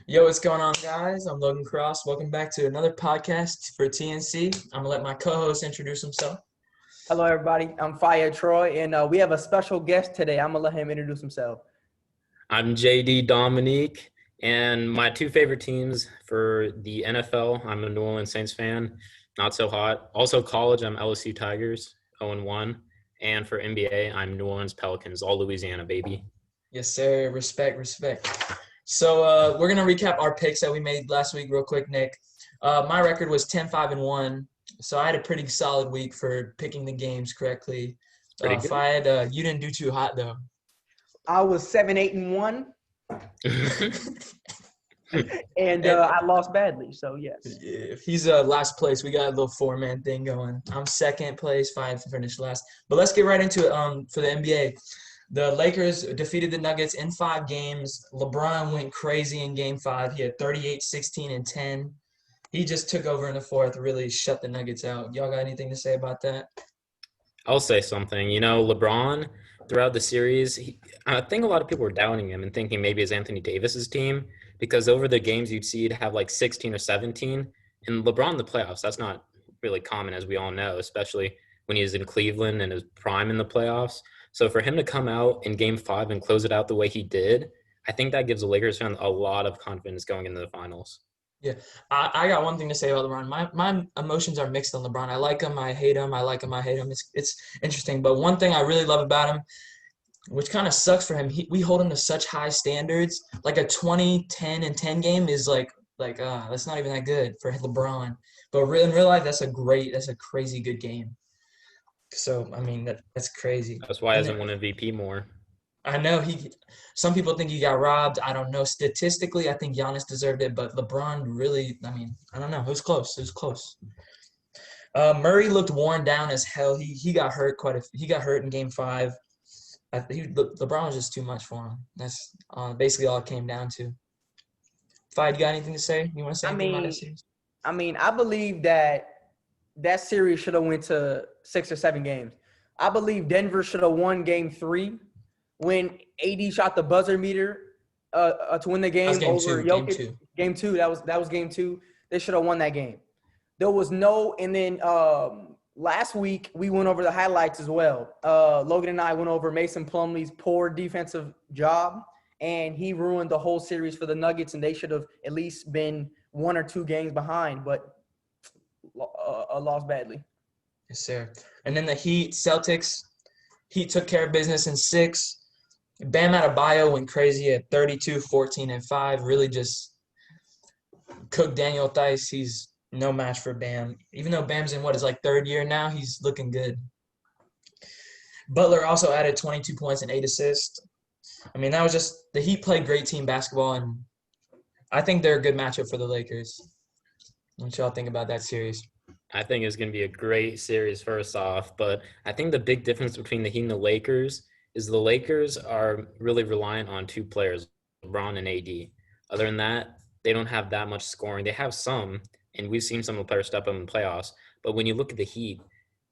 Yo, what's going on, guys? I'm Logan Cross. Welcome back to another podcast for TNC. I'm gonna let my co-host introduce himself. Hello, everybody. I'm Faya Troy, and we have a special guest today. I'm going to let him introduce himself. I'm JD Dominique, and my two favorite teams for the NFL, I'm a New Orleans Saints fan, not so hot. Also college, I'm LSU Tigers, 0-1. And for NBA, I'm New Orleans Pelicans, all Louisiana, baby. Yes, sir. Respect. So we're gonna recap our picks that we made last week real quick, Nick. My record was 10-5-1, so I had a pretty solid week for picking the games correctly. Pretty good. Fayed, you didn't do too hot though. I was 7-8-1, and I lost badly. So yes. If he's last place, we got a little four-man thing going. I'm second place, Fayed finished last. But let's get right into it. For the NBA. The Lakers defeated the Nuggets in 5 games. LeBron went crazy in Game 5. He had 38, 16, and 10. He just took over in the fourth, really shut the Nuggets out. Y'all got anything to say about that? I'll say something. LeBron, throughout the series, I think a lot of people were doubting him and thinking maybe it's Anthony Davis's team because over the games you'd see he'd have like 16 or 17. And LeBron in the playoffs, that's not really common, as we all know, especially when he was in Cleveland and his prime in the playoffs. So for him to come out in Game 5 and close it out the way he did, I think that gives the Lakers fans a lot of confidence going into the finals. Yeah, I got one thing to say about LeBron. My emotions are mixed on LeBron. I like him, I hate him. I like him, I hate him. It's interesting. But one thing I really love about him, which kind of sucks for him, we hold him to such high standards. Like a 20, 10, and 10 game is that's not even that good for LeBron. But in real life, that's a crazy good game. So, I mean, that's crazy. That's why he hasn't won MVP more. I know some people think he got robbed. I don't know. Statistically, I think Giannis deserved it, but LeBron really, I don't know. It was close. Murray looked worn down as hell. He got hurt he got hurt in Game 5. LeBron was just too much for him. That's basically all it came down to. Fayed, you got anything to say? You want to say anything about this series? I believe that series should have went to 6 or 7 games. I believe Denver should have won Game 3 when AD shot the buzzer beater to win the game over Jokic. Game 2. That was Game 2. They should have won that game. There was and then last week we went over the highlights as well. Logan and I went over Mason Plumlee's poor defensive job, and he ruined the whole series for the Nuggets, and they should have at least been 1 or 2 games behind, but lost badly. Yes, sir. And then the Celtics took care of business in 6. Bam Adebayo went crazy at 32, 14, and 5. Really just cooked Daniel Theis. He's no match for Bam. Even though Bam's in his 3rd year now, he's looking good. Butler also added 22 points and 8 assists. I mean, that was just – the Heat played great team basketball, and I think they're a good matchup for the Lakers. What y'all think about that series? I think it's going to be a great series first off, but I think the big difference between the Heat and the Lakers is the Lakers are really reliant on 2 players, LeBron and AD. Other than that, they don't have that much scoring. They have some, and we've seen some of the players step up in the playoffs. But when you look at the Heat,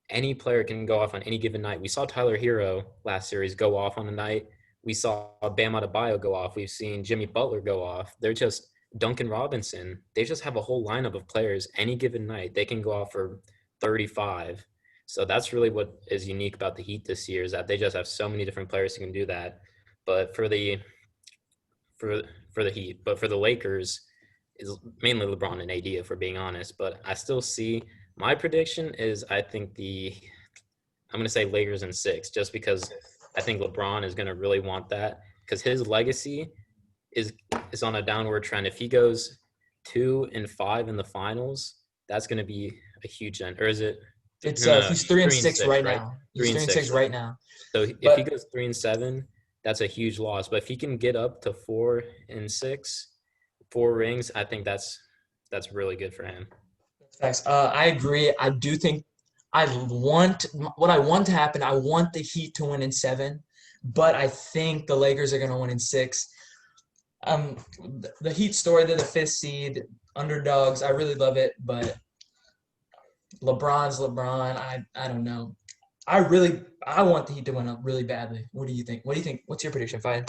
any player can go off on any given night. We saw Tyler Hero last series go off on the night. We saw Bam Adebayo go off. We've seen Jimmy Butler go off. They're just Duncan Robinson. They just have a whole lineup of players any given night. They can go off for 35. So that's really what is unique about the Heat this year is that they just have so many different players who can do that. But for the Heat, but for the Lakers, is mainly LeBron and AD, if we're being honest. But I still see my prediction is I'm going to say Lakers in 6, just because I think LeBron is going to really want that because his legacy is on a downward trend. If he goes 2-5 in the finals, that's going to be a huge end. Or is it? It's he's 3-6 right now. He's 3-6 right now. So if he goes 3-7, that's a huge loss. But if he can get up to 4-6, 4 rings, I think that's really good for him. Thanks. I agree. I do think what I want to happen. I want the Heat to win in 7, but I think the Lakers are going to win in 6. The Heat story, they're the 5th seed, underdogs. I really love it, but LeBron's LeBron. I don't know. I want the Heat to win really badly. What do you think? What's your prediction, Fayed?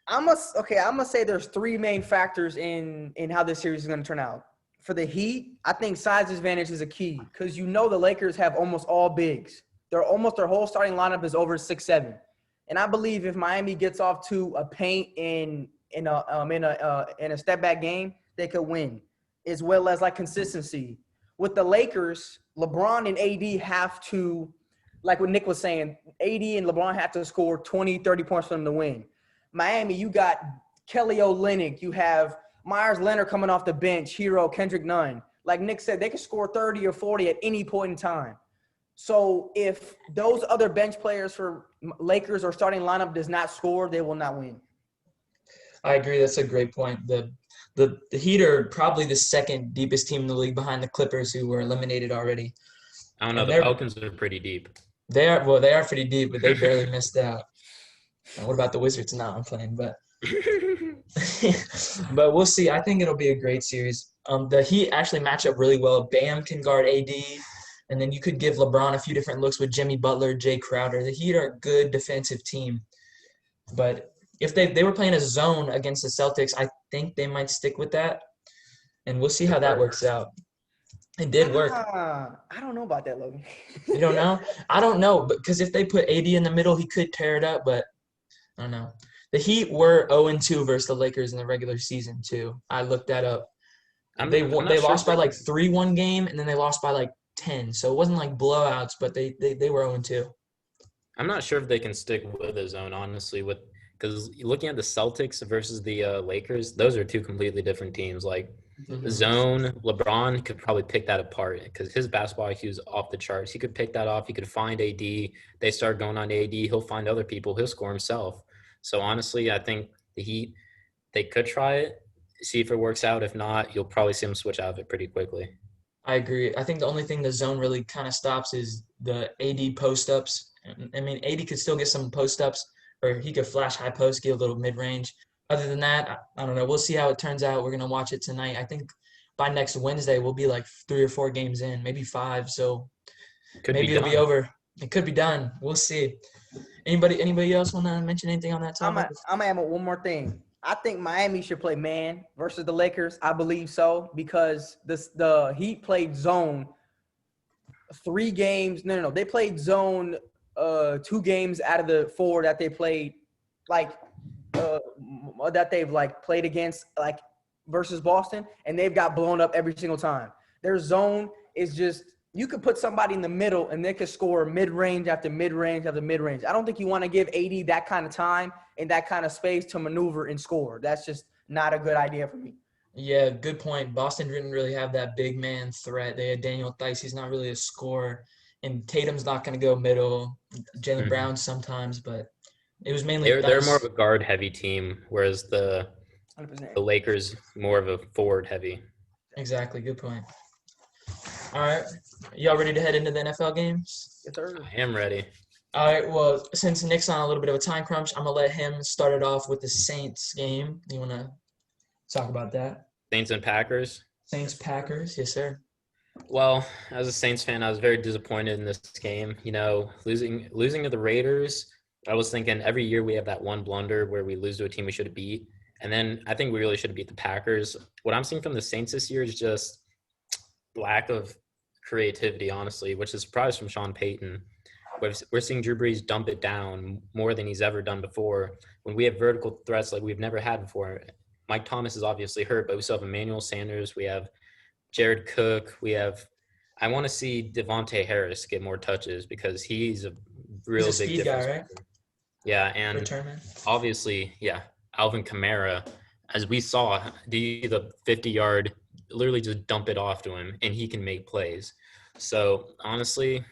I'm gonna say there's three main factors in how this series is gonna turn out. For the Heat, I think size advantage is a key because the Lakers have almost all bigs. Their whole starting lineup is over 6'7", and I believe if Miami gets off to a paint in a step back game, they could win, as well as like consistency. With the Lakers, LeBron and AD have to, like what Nick was saying, AD and LeBron have to score 20, 30 points for them to win. Miami, you got Kelly Olynyk, you have Myers Leonard coming off the bench, Hero, Kendrick Nunn. Like Nick said, they can score 30 or 40 at any point in time. So if those other bench players for Lakers or starting lineup does not score, they will not win. I agree. That's a great point. The Heat are probably the second deepest team in the league behind the Clippers, who were eliminated already. I don't know. And The Pelicans are pretty deep. They are pretty deep, but they barely missed out. And what about the Wizards? No, I'm playing, but but we'll see. I think it'll be a great series. The Heat actually match up really well. Bam can guard AD, and then you could give LeBron a few different looks with Jimmy Butler, Jay Crowder. The Heat are a good defensive team, but if they were playing a zone against the Celtics, I think they might stick with that, and we'll see how that works out. It did work. I don't know about that, Logan. You don't know? I don't know, because if they put AD in the middle, he could tear it up, but I don't know. The Heat were 0-2 versus the Lakers in the regular season, too. I looked that up. They lost by like 3 one game, and then they lost by like 10. So it wasn't like blowouts, but they were 0-2. I'm not sure if they can stick with the zone, honestly, because looking at the Celtics versus the Lakers, those are two completely different teams. Like, zone, LeBron could probably pick that apart because his basketball IQ is off the charts. He could pick that off. He could find AD. They start going on AD. He'll find other people. He'll score himself. So, honestly, I think the Heat, they could try it, see if it works out. If not, you'll probably see them switch out of it pretty quickly. I agree. I think the only thing the zone really kind of stops is the AD post-ups. I mean, AD could still get some post-ups, or he could flash high post, get a little mid-range. Other than that, I don't know. We'll see how it turns out. We're going to watch it tonight. I think by next Wednesday, we'll be like 3 or 4 games in, maybe 5. So maybe it'll be over. It could be done. We'll see. Anybody else want to mention anything on that topic? I'm going to add one more thing. I think Miami should play man versus the Lakers. I believe so because the Heat played zone 3 games. No. They played zone 2 games out of the 4 that they played, that they've played against versus Boston, and they've got blown up every single time. Their zone is just you could put somebody in the middle and they could score mid-range after mid-range after mid-range. I don't think you want to give AD that kind of time and that kind of space to maneuver and score. That's just not a good idea for me. Yeah, good point. Boston didn't really have that big man threat. They had Daniel Theis. He's not really a scorer. And Tatum's not going to go middle. Jaylen Brown sometimes, but it was mainly they're more of a guard-heavy team, whereas the 100%. Lakers more of a forward-heavy. Exactly. Good point. All right. Y'all ready to head into the NFL games? Yes, sir. I am ready. All right. Well, since Nick's on a little bit of a time crunch, I'm going to let him start it off with the Saints game. You want to talk about that? Saints and Packers. Saints-Packers. Yes, sir. Well, as a Saints fan, I was very disappointed in this game. You know, losing to the Raiders, I was thinking every year we have that one blunder where we lose to a team we should have beat. And then I think we really should have beat the Packers. What I'm seeing from the Saints this year is just lack of creativity, honestly, which is a surprise from Sean Payton. We're seeing Drew Brees dump it down more than he's ever done before. When we have vertical threats like we've never had before, Mike Thomas is obviously hurt, but we still have Emmanuel Sanders. We have Jared Cook. I want to see Devontae Harris get more touches because he's a real He's a big speed difference. guy, right? Yeah, and Return. obviously, Alvin Kamara, as we saw, do the 50-yard, literally just dump it off to him, and he can make plays. So, honestly,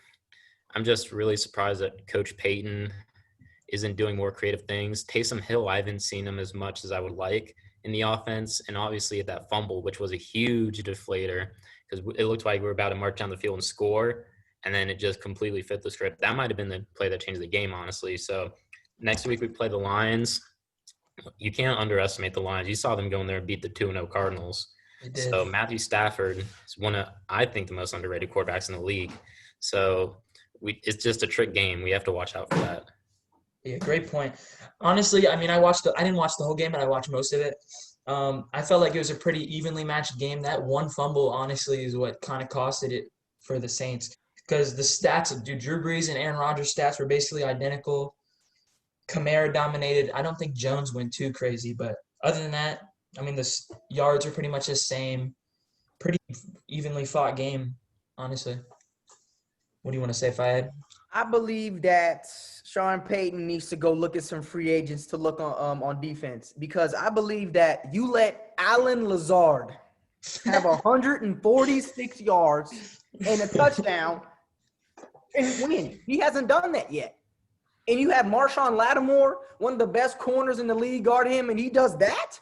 I'm just really surprised that Coach Payton isn't doing more creative things. Taysom Hill, I haven't seen him as much as I would like in the offense, and obviously at that fumble, which was a huge deflator because it looked like we were about to march down the field and score, and then it just completely fit the script. That might have been the play that changed the game, honestly. So next week we play the Lions. You can't underestimate the Lions. You saw them go in there and beat the 2-0 Cardinals. So Matthew Stafford is one of, I think, the most underrated quarterbacks in the league. So it's just a trick game. We have to watch out for that. Yeah, great point. Honestly, I mean, I didn't watch the whole game, but I watched most of it. I felt like it was a pretty evenly matched game. That one fumble, honestly, is what kind of costed it for the Saints because the stats, dude, Drew Brees and Aaron Rodgers' stats were basically identical. Kamara dominated. I don't think Jones went too crazy, but other than that, I mean, the yards are pretty much the same. Pretty evenly fought game, honestly. What do you want to say, Fayed? I believe that Sean Payton needs to go look at some free agents to look on defense because I believe that you let Alan Lazard have 146 yards and a touchdown and win. He hasn't done that yet. And you have Marshawn Lattimore, one of the best corners in the league, guard him, and he does that?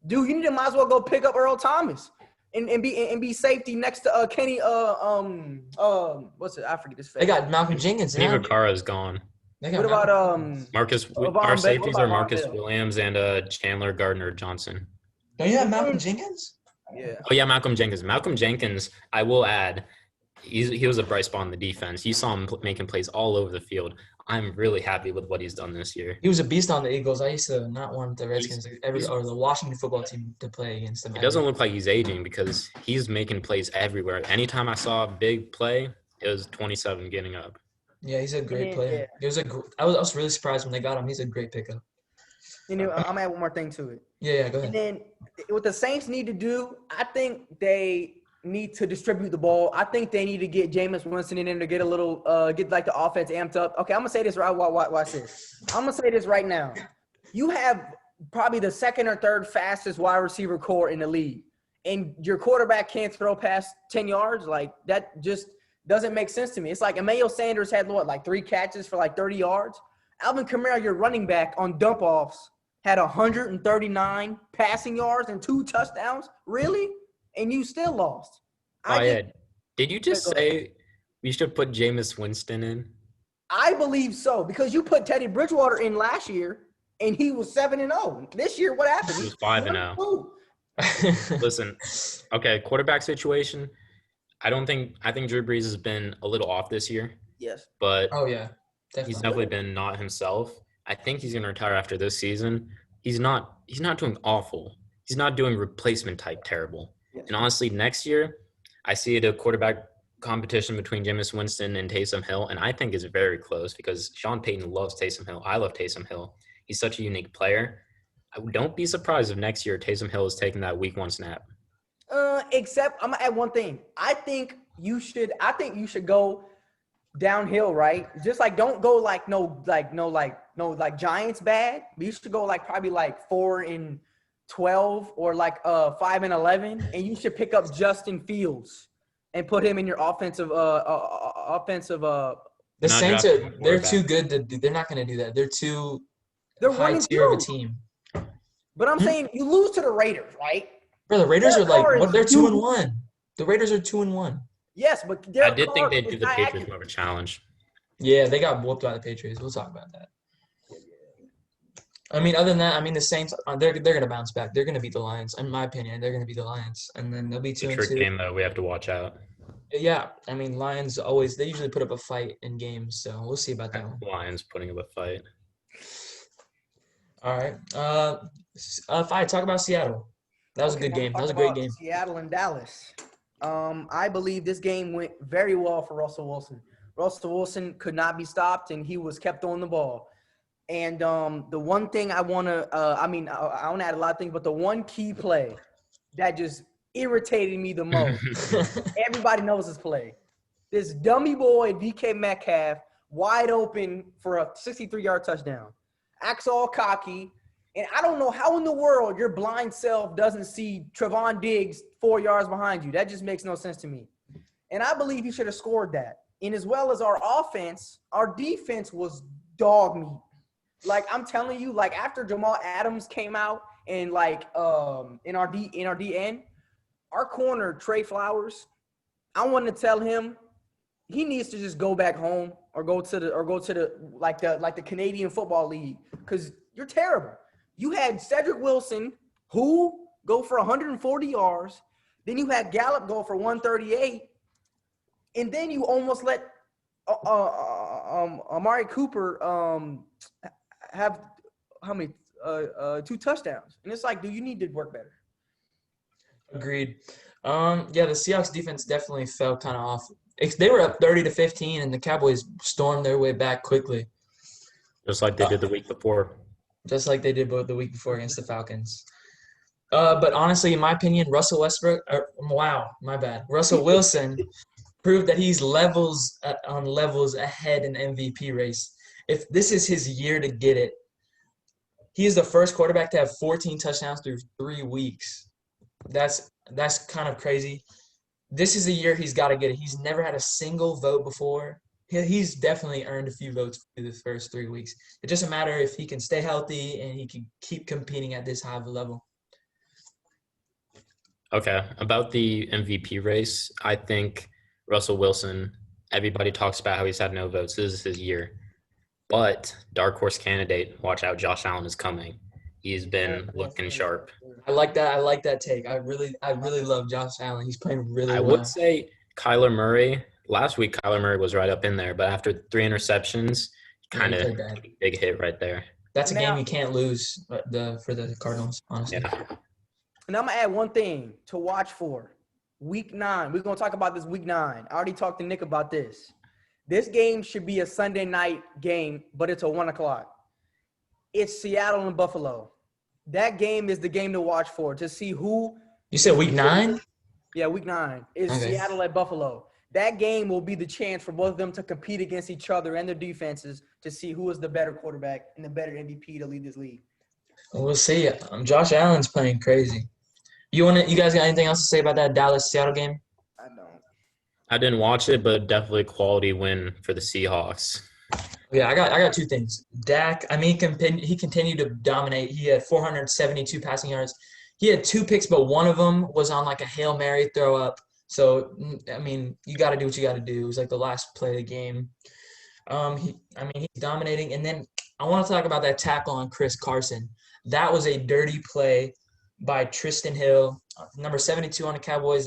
Dude, you need to might as well go pick up Earl Thomas and be safety next to Kenny what's it? I forget his face. They got Malcolm Jenkins Kenny now. Vaccaro is gone. They What got about Marcus, Von our Bell- safeties what are about Von Marcus Bell? Williams and Chandler Gardner Johnson. Don't you have Malcolm Jenkins? Yeah. Oh yeah, Malcolm Jenkins. Malcolm Jenkins, I will add, he was a bright spot in the defense. You saw him making plays all over the field. I'm really happy with what he's done this year. He was a beast on the Eagles. I used to not want the Redskins He's- or the Washington football team to play against him. It doesn't look like he's aging because he's making plays everywhere. Anytime I saw a big play, it was 27 getting up. Yeah, he's a great Yeah, player. He was I was really surprised when they got him. He's a great pickup. You know, I'm gonna add one more thing to it. Yeah, go And ahead. then what the Saints need to do, I think they need to distribute the ball. I think they need to get Jameis Winston in there to get a little, get like the offense amped up. Okay, I'm gonna say this right. Watch this. I'm gonna say this right now. You have probably the second or third fastest wide receiver core in the league, and your quarterback can't throw past 10 yards. Like that just doesn't make sense to me. It's like Emmanuel Sanders had like 3 catches for like 30 yards. Alvin Kamara, your running back on dump offs, had 139 passing yards and 2 touchdowns. Really? And you still lost. Did you just say we should put Jameis Winston in? I believe so because you put Teddy Bridgewater in last year and he was 7-0. This year, what happened? He was 5-0. Listen, okay, quarterback situation. I think Drew Brees has been a little off this year. Yes. But Oh yeah, he's definitely been not himself. I think he's gonna retire after this season. He's not doing awful. He's not doing replacement type terrible. Yes. And honestly, next year, I see it a quarterback competition between Jameis Winston and Taysom Hill, and I think it's very close because Sean Payton loves Taysom Hill. I love Taysom Hill. He's such a unique player. Don't be surprised if next year Taysom Hill is taking that week 1 snap. Except I'm gonna add one thing. I think you should go downhill, right? Just like don't go like no Giants bad. But you should go like probably like 4-12 or like 5-11, and you should pick up Justin Fields and put him in your offensive. The Not Saints drafting a they're quarterback. too good to do. They're not going to do that. They're too They're high 1-2. tier of a team. But I'm saying you lose to the Raiders, right? Bro, the Raiders are Derek Carr like what? is They're huge. 2-1. The Raiders are 2-1. Yes, but I Derek did Carr think they'd is give the not Patriots accurate. more of a challenge. Yeah, they got whooped by the Patriots. We'll talk about that. I mean, other than that, I mean the Saints they're gonna bounce back. They're gonna beat the Lions, in my opinion. They're gonna beat the Lions, and then they'll be It's a 2-2. trick game though. We have to watch out. Yeah, I mean Lions they usually put up a fight in games, so we'll see about that one. Lions putting up a fight. All right. Fine. Talk about Seattle. That was a good game. That was a great game. Seattle and Dallas. I believe this game went very well for Russell Wilson. Russell Wilson could not be stopped, and he was kept on the ball. And the one thing I want to I want to add a lot of things, but the one key play that just irritated me the most, everybody knows this play. This dummy boy, DK Metcalf, wide open for a 63-yard touchdown. Acts all cocky. And I don't know how in the world your blind self doesn't see Trevon Diggs 4 yards behind you. That just makes no sense to me. And I believe he should have scored that. And as well as our offense, our defense was dog meat. Like I'm telling you, like after Jamal Adams came out and like in our DN, our corner Trey Flowers, I wanted to tell him he needs to just go back home or go to the Canadian Football League because you're terrible. You had Cedric Wilson who go for 140 yards, then you had Gallup go for 138, and then you almost let Amari Cooper have how many 2 touchdowns, and it's like, do you need to work better? Agreed. Yeah, the Seahawks defense definitely fell kind of off. They were up 30-15, and the Cowboys stormed their way back quickly, just like they did the week before. just like they did both the week before against the Falcons. But honestly, in my opinion, Russell Wilson proved that he's levels on levels ahead in MVP race. If this is his year to get it, he is the first quarterback to have 14 touchdowns through 3 weeks. That's kind of crazy. This is the year he's got to get it. He's never had a single vote before. He's definitely earned a few votes through the first 3 weeks. It doesn't matter if he can stay healthy and he can keep competing at this high of a level. Okay, about the MVP race, I think Russell Wilson, everybody talks about how he's had no votes. This is his year. But dark horse candidate, watch out, Josh Allen is coming. He's been looking sharp. I like that take. I really love Josh Allen. He's playing really well. I would say Kyler Murray. Last week, Kyler Murray was right up in there, but after 3 interceptions, kind of big hit right there. That's a game you can't lose for the Cardinals, honestly. Yeah. And I'm going to add one thing to watch for. Week 9. We're going to talk about this week 9. I already talked to Nick about this. This game should be a Sunday night game, but it's a 1 o'clock. It's Seattle and Buffalo. That game is the game to watch for, to see who. You said week 9? Yeah, week 9 is Seattle at Buffalo. That game will be the chance for both of them to compete against each other and their defenses to see who is the better quarterback and the better MVP to lead this league. Well, we'll see. Josh Allen's playing crazy. You guys got anything else to say about that Dallas-Seattle game? I don't. I didn't watch it, but definitely a quality win for the Seahawks. Yeah, I got 2 things. Dak, he continued to dominate. He had 472 passing yards. He had 2 picks, but one of them was on like a Hail Mary throw up. So, you got to do what you got to do. It was like the last play of the game. He's dominating. And then I want to talk about that tackle on Chris Carson. That was a dirty play by Tristan Hill, number 72 on the Cowboys.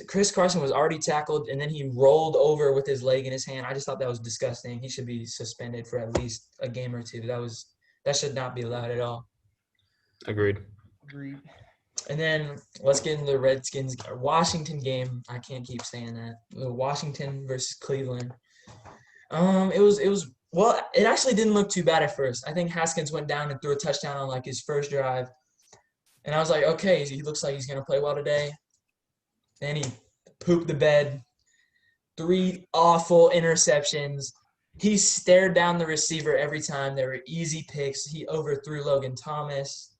Chris Carson was already tackled, and then he rolled over with his leg in his hand. I just thought that was disgusting. He should be suspended for at least a game or 2. That should not be allowed at all. Agreed. And then let's get into the Redskins Washington game. I can't keep saying that. The Washington versus Cleveland. It actually didn't look too bad at first. I think Haskins went down and threw a touchdown on like his first drive. And I was like, okay, he looks like he's going to play well today. Then he pooped the bed. 3 awful interceptions. He stared down the receiver every time. There were easy picks. He overthrew Logan Thomas.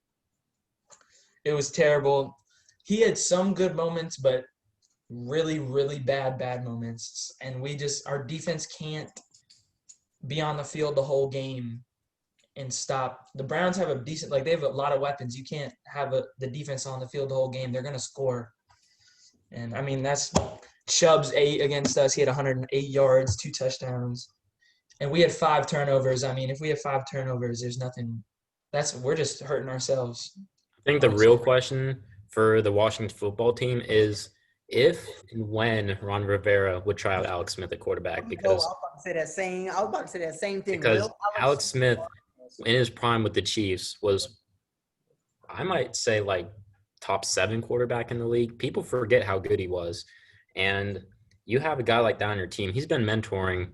It was terrible. He had some good moments, but really, really bad moments. And our defense can't be on the field the whole game and stop. The Browns have they have a lot of weapons. You can't have the defense on the field the whole game. They're going to score. And, that's Chubb's 8 against us. He had 108 yards, 2 touchdowns. And we had 5 turnovers. If we have 5 turnovers, there's nothing – we're just hurting ourselves. I think the real question for the Washington football team is if and when Ron Rivera would try out Alex Smith at quarterback. Because I was about to say that same thing. Because Alex Smith, in his prime with the Chiefs, was, I might say, like top 7 quarterback in the league. People forget how good he was. And you have a guy like that on your team. He's been mentoring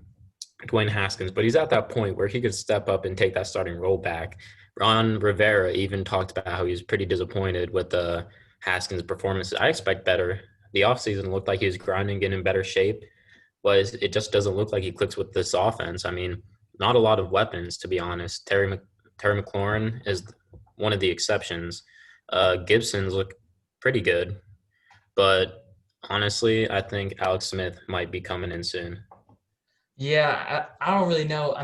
Dwayne Haskins, but he's at that point where he could step up and take that starting role back. Ron Rivera even talked about how he was pretty disappointed with Haskins' performances. I expect better. The offseason looked like he was grinding, getting in better shape, but it just doesn't look like he clicks with this offense. Not a lot of weapons, to be honest. Terry McLaurin is one of the exceptions. Gibson's look pretty good, but honestly, I think Alex Smith might be coming in soon. Yeah, I don't really know.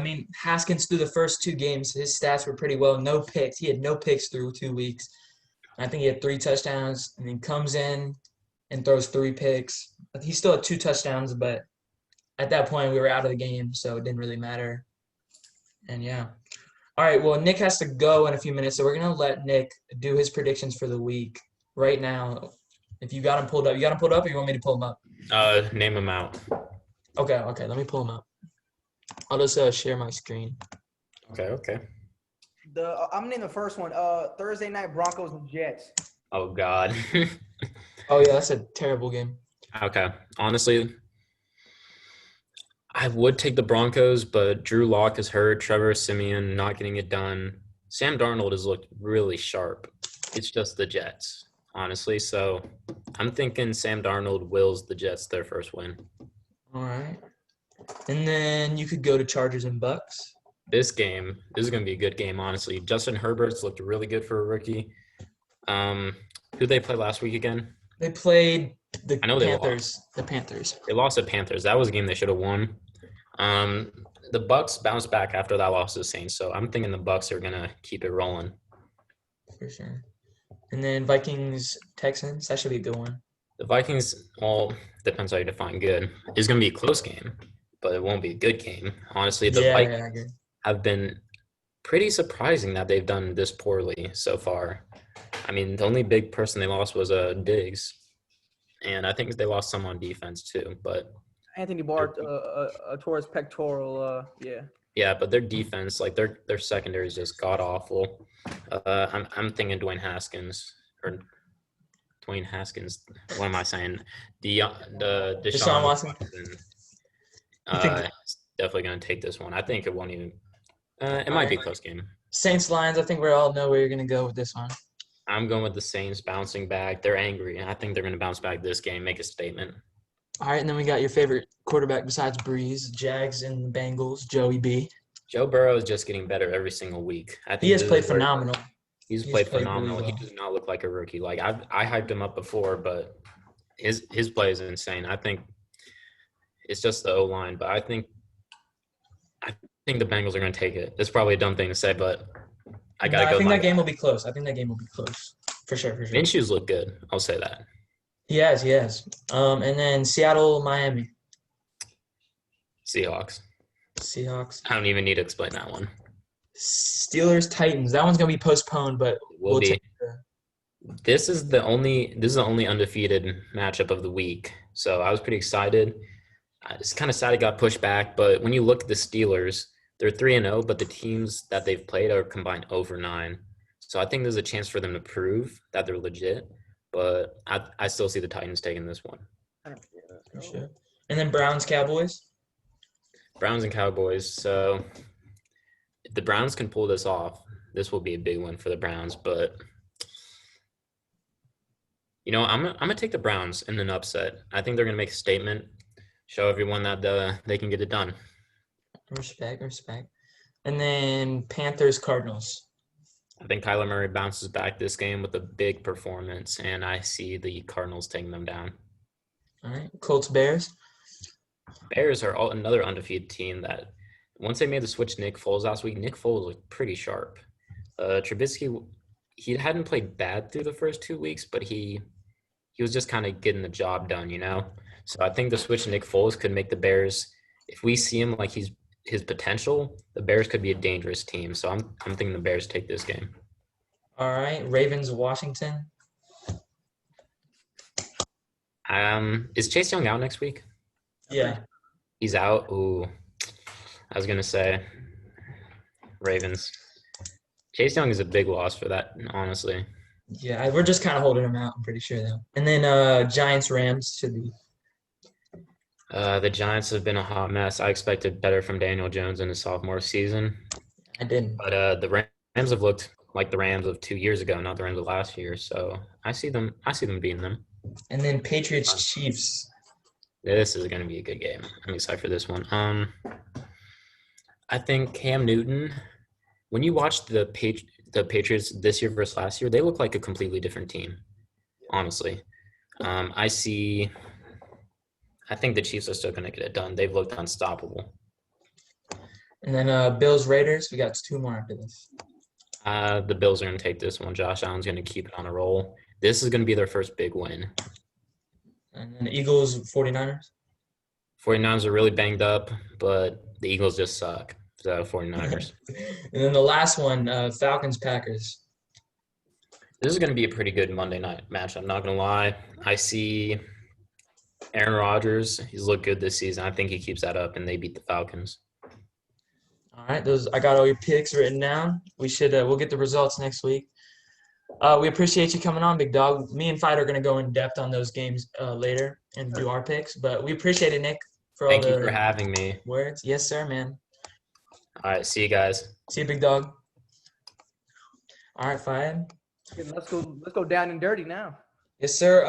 Haskins through the first 2 games, his stats were pretty well. No picks. He had no picks through 2 weeks. I think he had 3 touchdowns. Comes in and throws 3 picks. He still had 2 touchdowns, but at that point we were out of the game, so it didn't really matter. And yeah. All right, well, Nick has to go in a few minutes, so we're going to let Nick do his predictions for the week right now. If you got him pulled up. You got him pulled up or you want me to pull him up? Name him out. Okay, let me pull him up. I'll just share my screen. Okay. I'm gonna name the first one. Thursday night Broncos and Jets. Oh, God. Oh yeah, that's a terrible game. Okay. Honestly, I would take the Broncos, but Drew Lock is hurt. Trevor Simeon not getting it done. Sam Darnold has looked really sharp. It's just the Jets, honestly. So I'm thinking Sam Darnold wills the Jets their first win. All right. And then you could go to Chargers and Bucks. This is going to be a good game, honestly. Justin Herbert's looked really good for a rookie. Who they play last week again? They played the I know they Panthers. The Panthers. They lost to Panthers. That was a game they should have won. The Bucks bounced back after that loss to the Saints, so I'm thinking the Bucks are gonna keep it rolling. For sure. And then Vikings Texans. That should be a good one. The Vikings, well, depends how you define good. It's gonna be a close game, but it won't be a good game. Honestly, the Vikings I agree. have been pretty surprising that they've done this poorly so far. I mean, the only big person they lost was Diggs, and I think they lost some on defense too. But Anthony Barr tore his pectoral. yeah, but their defense, like their secondary is just god awful. I'm thinking Dwayne Haskins. What am I saying? Deshaun Watson. Is definitely going to take this one. I think it won't even. It might be a close game. Saints Lions. I think we all know where you're gonna go with this one. I'm going with the Saints bouncing back. They're angry. I think they're going to bounce back this game, make a statement. All right, and then we got your favorite quarterback besides Breeze, Jags and Bengals, Joey B. Joe Burrow is just getting better every single week. I think He has played phenomenal. He's played phenomenal. Really well. He does not look like a rookie. Like I hyped him up before, but his play is insane. I think it's just the O-line, but I think the Bengals are going to take it. It's probably a dumb thing to say, but I got to go. I think that game will be close. For sure. Minshew's look good. I'll say that. He has. And then Seattle, Miami. Seahawks. I don't even need to explain that one. Steelers, Titans. That one's gonna be postponed, but we'll take it. This is the only undefeated matchup of the week. So I was pretty excited. It's kind of sad it got pushed back, but when you look at the Steelers, they're 3-0, but the teams that they've played are combined over 9. So I think there's a chance for them to prove that they're legit. But I still see the Titans taking this one. For sure. And then Browns, Cowboys. Browns and Cowboys. So if the Browns can pull this off, this will be a big win for the Browns. But I'm gonna take the Browns in an upset. I think they're gonna make a statement, show everyone that they can get it done. Respect. And then Panthers, Cardinals. I think Kyler Murray bounces back this game with a big performance, and I see the Cardinals taking them down. All right. Colts, Bears. Bears are another undefeated team that once they made the switch to Nick Foles last week, Nick Foles looked pretty sharp. Trubisky, he hadn't played bad through the first 2 weeks, but he was just kind of getting the job done, So I think the switch to Nick Foles could make the Bears, if we see him like his potential, the Bears could be a dangerous team. So I'm thinking the Bears take this game. All right, Ravens, Washington. Is Chase Young out next week? Yeah. He's out. Ooh, I was gonna say Ravens. Chase Young is a big loss for that, honestly. Yeah, we're just kind of holding him out, I'm pretty sure, though. And then Giants, Rams should be. The Giants have been a hot mess. I expected better from Daniel Jones in his sophomore season. I didn't. But the Rams have looked like the Rams of 2 years ago, not the Rams of last year. So I see them beating them. And then Patriots, Chiefs. This is going to be a good game. I'm excited for this one. I think Cam Newton, when you watch the Patriots this year versus last year, they look like a completely different team, honestly. I think the Chiefs are still going to get it done. They've looked unstoppable. And then Bills, Raiders. We got 2 more after this. The Bills are going to take this one. Josh Allen's going to keep it on a roll. This is going to be their first big win. And then Eagles, 49ers. 49ers are really banged up, but the Eagles just suck. So 49ers. And then the last one, Falcons, Packers. This is going to be a pretty good Monday night match. I'm not going to lie. I see Aaron Rodgers. He's looked good this season. I think he keeps that up, and they beat the Falcons. All right, those I got all your picks written down. We'll get the results next week. We appreciate you coming on, big dog. Me and Fight are gonna go in depth on those games later and do our picks. But we appreciate it, Nick, for all Thank you for the having me. words. Yes, sir, man. All right, see you guys. See you, big dog. All right, Fight. Okay, let's go down and dirty now. Yes, sir.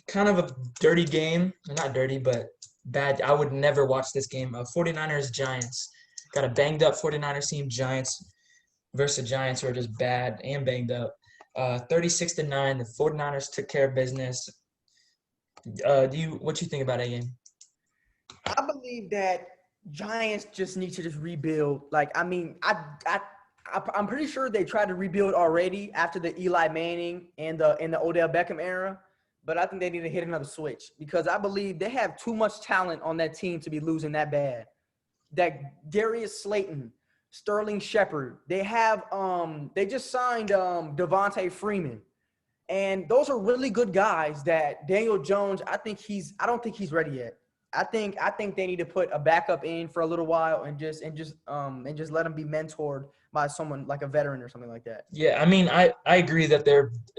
Kind of a dirty game. Not dirty, but bad. I would never watch this game. 49ers Giants. Got a banged up 49ers team. Giants versus Giants who are just bad and banged up. 36-9. The 49ers took care of business. What you think about that game? I believe that Giants just need to just rebuild. Like, I mean, I'm pretty sure they tried to rebuild already after the Eli Manning and the Odell Beckham era, but I think they need to hit another switch because I believe they have too much talent on that team to be losing that bad. That Darius Slayton, Sterling Shepard, they have they just signed Devontae Freeman. And those are really good guys that Daniel Jones, I don't think he's ready yet. I think they need to put a backup in for a little while and just let him be mentored by someone like a veteran or something like that. Yeah, I mean, I agree that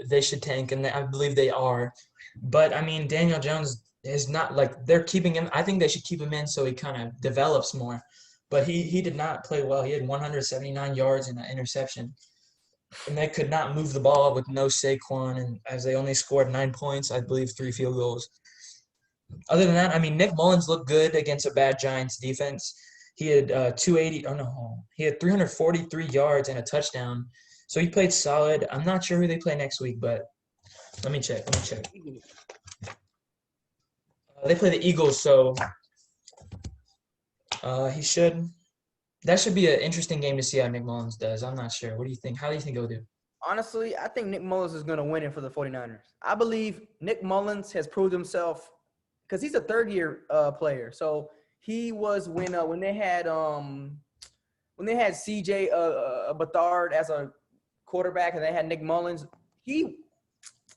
they should tank, and I believe they are. But I mean, Daniel Jones is not like they're keeping him. I think they should keep him in so he kind of develops more. But he did not play well. He had 179 yards and an interception, and they could not move the ball with no Saquon. And as they only scored 9 points, I believe 3 field goals. Other than that, I mean, Nick Mullins looked good against a bad Giants defense. He had 280. Oh no, he had 343 yards and a touchdown. So he played solid. I'm not sure who they play next week, but let me check. They play the Eagles, so he should. That should be an interesting game to see how Nick Mullins does. I'm not sure. What do you think? How do you think he'll do? Honestly, I think Nick Mullins is going to win it for the 49ers. I believe Nick Mullins has proved himself because he's a third-year player. So he was when they had C.J. Beathard as a quarterback and they had Nick Mullins. He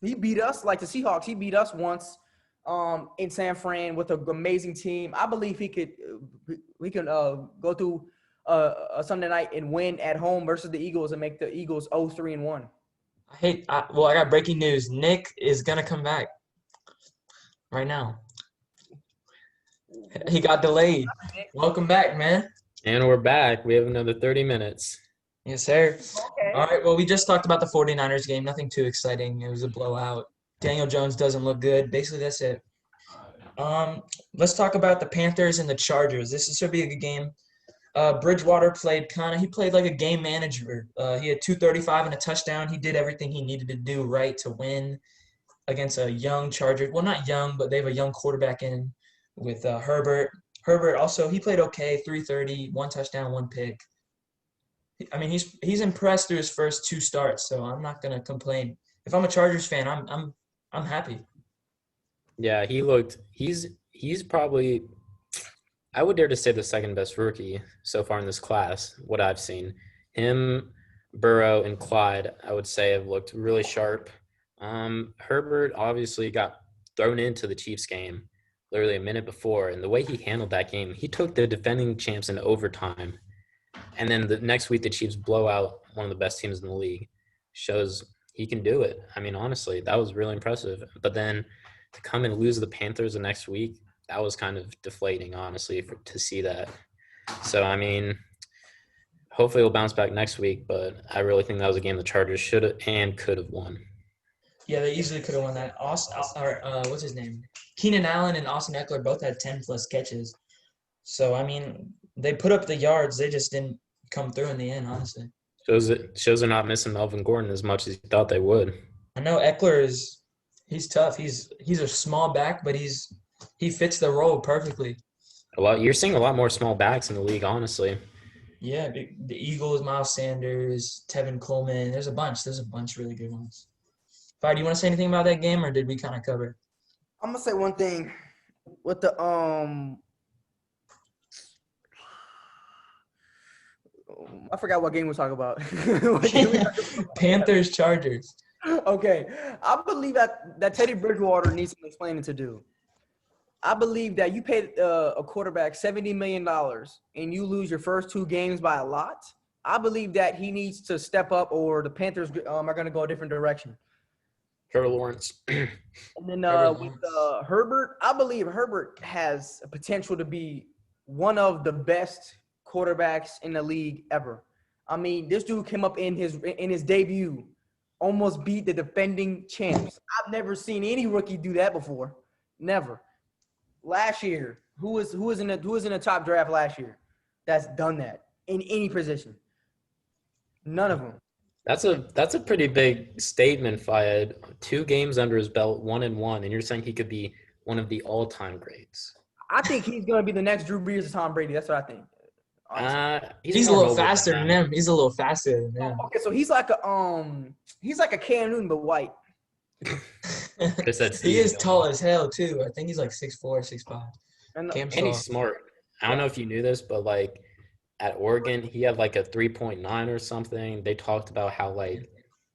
beat us like the Seahawks. He beat us once in San Fran with an amazing team. I believe we can go through a Sunday night and win at home versus the Eagles and make the Eagles 0-3-1. I got breaking news. Nick is gonna come back right now. He got delayed. Welcome back, man. And we're back. We have another 30 minutes. Yes, sir. Okay. All right, well, we just talked about the 49ers game. Nothing too exciting. It was a blowout. Daniel Jones doesn't look good. Basically, that's it. Let's talk about the Panthers and the Chargers. This should be a good game. Bridgewater played like a game manager. He had 235 and a touchdown. He did everything he needed to do right to win against a young Charger. Well, not young, but they have a young quarterback in with Herbert. Herbert also, he played okay, 330, 1 touchdown, 1 pick. I mean, he's impressed through his first 2 starts, so I'm not gonna complain. If I'm a Chargers fan, I'm happy. Yeah, he's probably, I would dare to say, the second best rookie so far in this class, what I've seen. Him, Burrow, and Clyde, I would say, have looked really sharp. Herbert obviously got thrown into the Chiefs game literally a minute before, and the way he handled that game, he took the defending champs into overtime. And then the next week, the Chiefs blow out one of the best teams in the league. Shows he can do it. I mean, honestly, that was really impressive. But then to come and lose the Panthers the next week, that was kind of deflating, honestly, to see that. So, I mean, hopefully we'll bounce back next week, but I really think that was a game the Chargers should have and could have won. Yeah, they easily could have won that. What's his name? Keenan Allen and Austin Eckler both had 10-plus catches. So, I mean, they put up the yards. They just didn't come through in the end, honestly. Shows they're not missing Melvin Gordon as much as you thought they would. I know Eckler he's tough. He's a small back, but he fits the role perfectly. You're seeing a lot more small backs in the league, honestly. Yeah, the Eagles, Miles Sanders, Tevin Coleman. There's a bunch of really good ones. Fi, do you want to say anything about that game, or did we kind of cover? I'm gonna say one thing with the I forgot what game we're talking about. Panthers, Chargers. Okay, I believe that Teddy Bridgewater needs some explaining to do. I believe that you paid a quarterback $70 million and you lose your first 2 games by a lot. I believe that he needs to step up, or the Panthers are going to go a different direction. Trevor Lawrence. And then Trevor with Lawrence. Herbert, I believe Herbert has a potential to be one of the best quarterbacks in the league ever. I mean, this dude came up in his debut, almost beat the defending champs. I've never seen any rookie do that before. Never. Last year, who was in the top draft last year that's done that in any position? None of them. That's a pretty big statement, Fayed. 2 games under his belt, 1-1, and you're saying he could be one of the all-time greats. I think he's going to be the next Drew Brees or Tom Brady. That's what I think. He's a more little mobile faster than than that. them. He's a little faster than them. Okay, so he's like a Cam Newton but white. Just that He is Steve tall Young. as hell too. I think he's like 6'4", 6'5". And Cam's And tall. he's smart. I don't know if you knew this, but like at Oregon, he had like a 3.9 or something. They talked about how like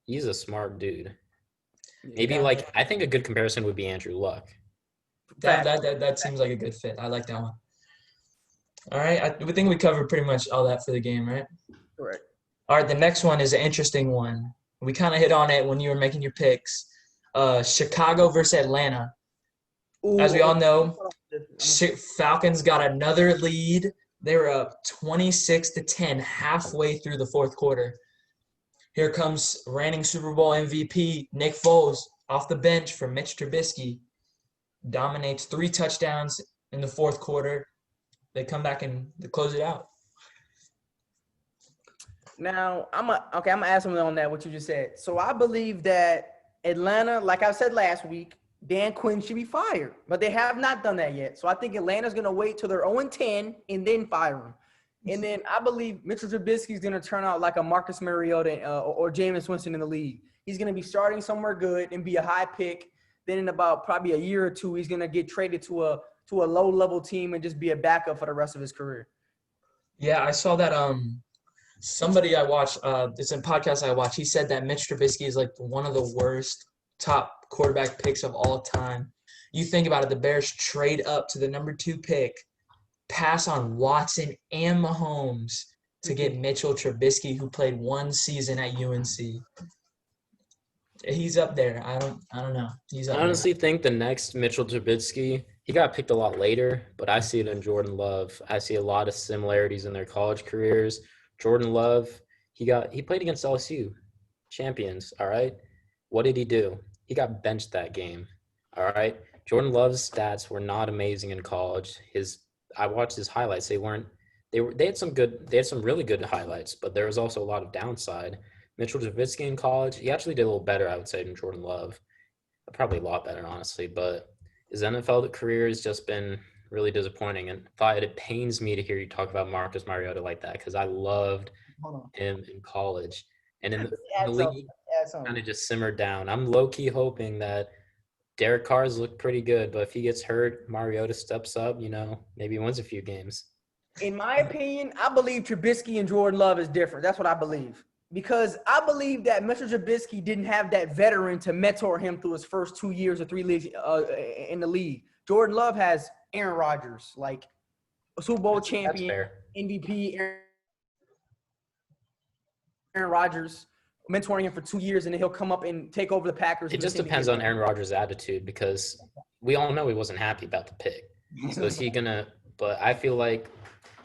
he's a smart dude. Maybe like I think a good comparison would be Andrew Luck. That seems like a good fit. I like that one. All right, we think we covered pretty much all that for the game, right? correct. All right, the next one is an interesting one. We kind of hit on it when you were making your picks. Chicago versus Atlanta. As we all know, Falcons got another lead. They were up 26-10 halfway through the fourth quarter. Here comes reigning Super Bowl MVP Nick Foles off the bench for Mitch Trubisky. Dominates 3 touchdowns in the fourth quarter. They come back and they close it out. Now, I'm gonna add something on that, what you just said. So I believe that Atlanta, like I said last week, Dan Quinn should be fired, but they have not done that yet. So I think Atlanta's gonna wait till they're 0-10 and then fire him. And then I believe Mitchell Trubisky is gonna turn out like a Marcus Mariota or Jameis Winston in the league. He's gonna be starting somewhere good and be a high pick. Then in about probably a year or 2, he's gonna get traded to a low-level team and just be a backup for the rest of his career. Yeah, I saw that somebody I watched, it's a podcast I watched, he said that Mitch Trubisky is like one of the worst top quarterback picks of all time. You think about it, the Bears trade up to the number 2 pick, pass on Watson and Mahomes to get Mitchell Trubisky, who played 1 season at UNC. He's up there. I don't know. He's up I honestly think the next Mitchell Trubisky, he got picked a lot later, but I see it in Jordan Love. I see a lot of similarities in their college careers. Jordan Love, he played against LSU, champions, all right? What did he do? He got benched that game, all right? Jordan Love's stats were not amazing in college. I watched his highlights. They had some really good highlights, but there was also a lot of downside. Mitchell Trubisky in college, he actually did a little better, I would say, than Jordan Love. Probably a lot better, honestly, but his NFL career has just been really disappointing. And it pains me to hear you talk about Marcus Mariota like that, because I loved him in college. And in the league, kind of just simmered down. I'm low-key hoping that Derek Carr's looked pretty good, but if he gets hurt, Mariota steps up, maybe wins a few games. In my opinion, I believe Trubisky and Jordan Love is different. That's what I believe. Because I believe that Mitchell Trubisky didn't have that veteran to mentor him through his first 2 years or 3 leagues in the league. Jordan Love has Aaron Rodgers, like a Super Bowl champion, MVP, Aaron Rodgers, mentoring him for 2 years, and then he'll come up and take over the Packers. It just depends on Aaron Rodgers' attitude, because we all know he wasn't happy about the pick. So is he going to – but I feel like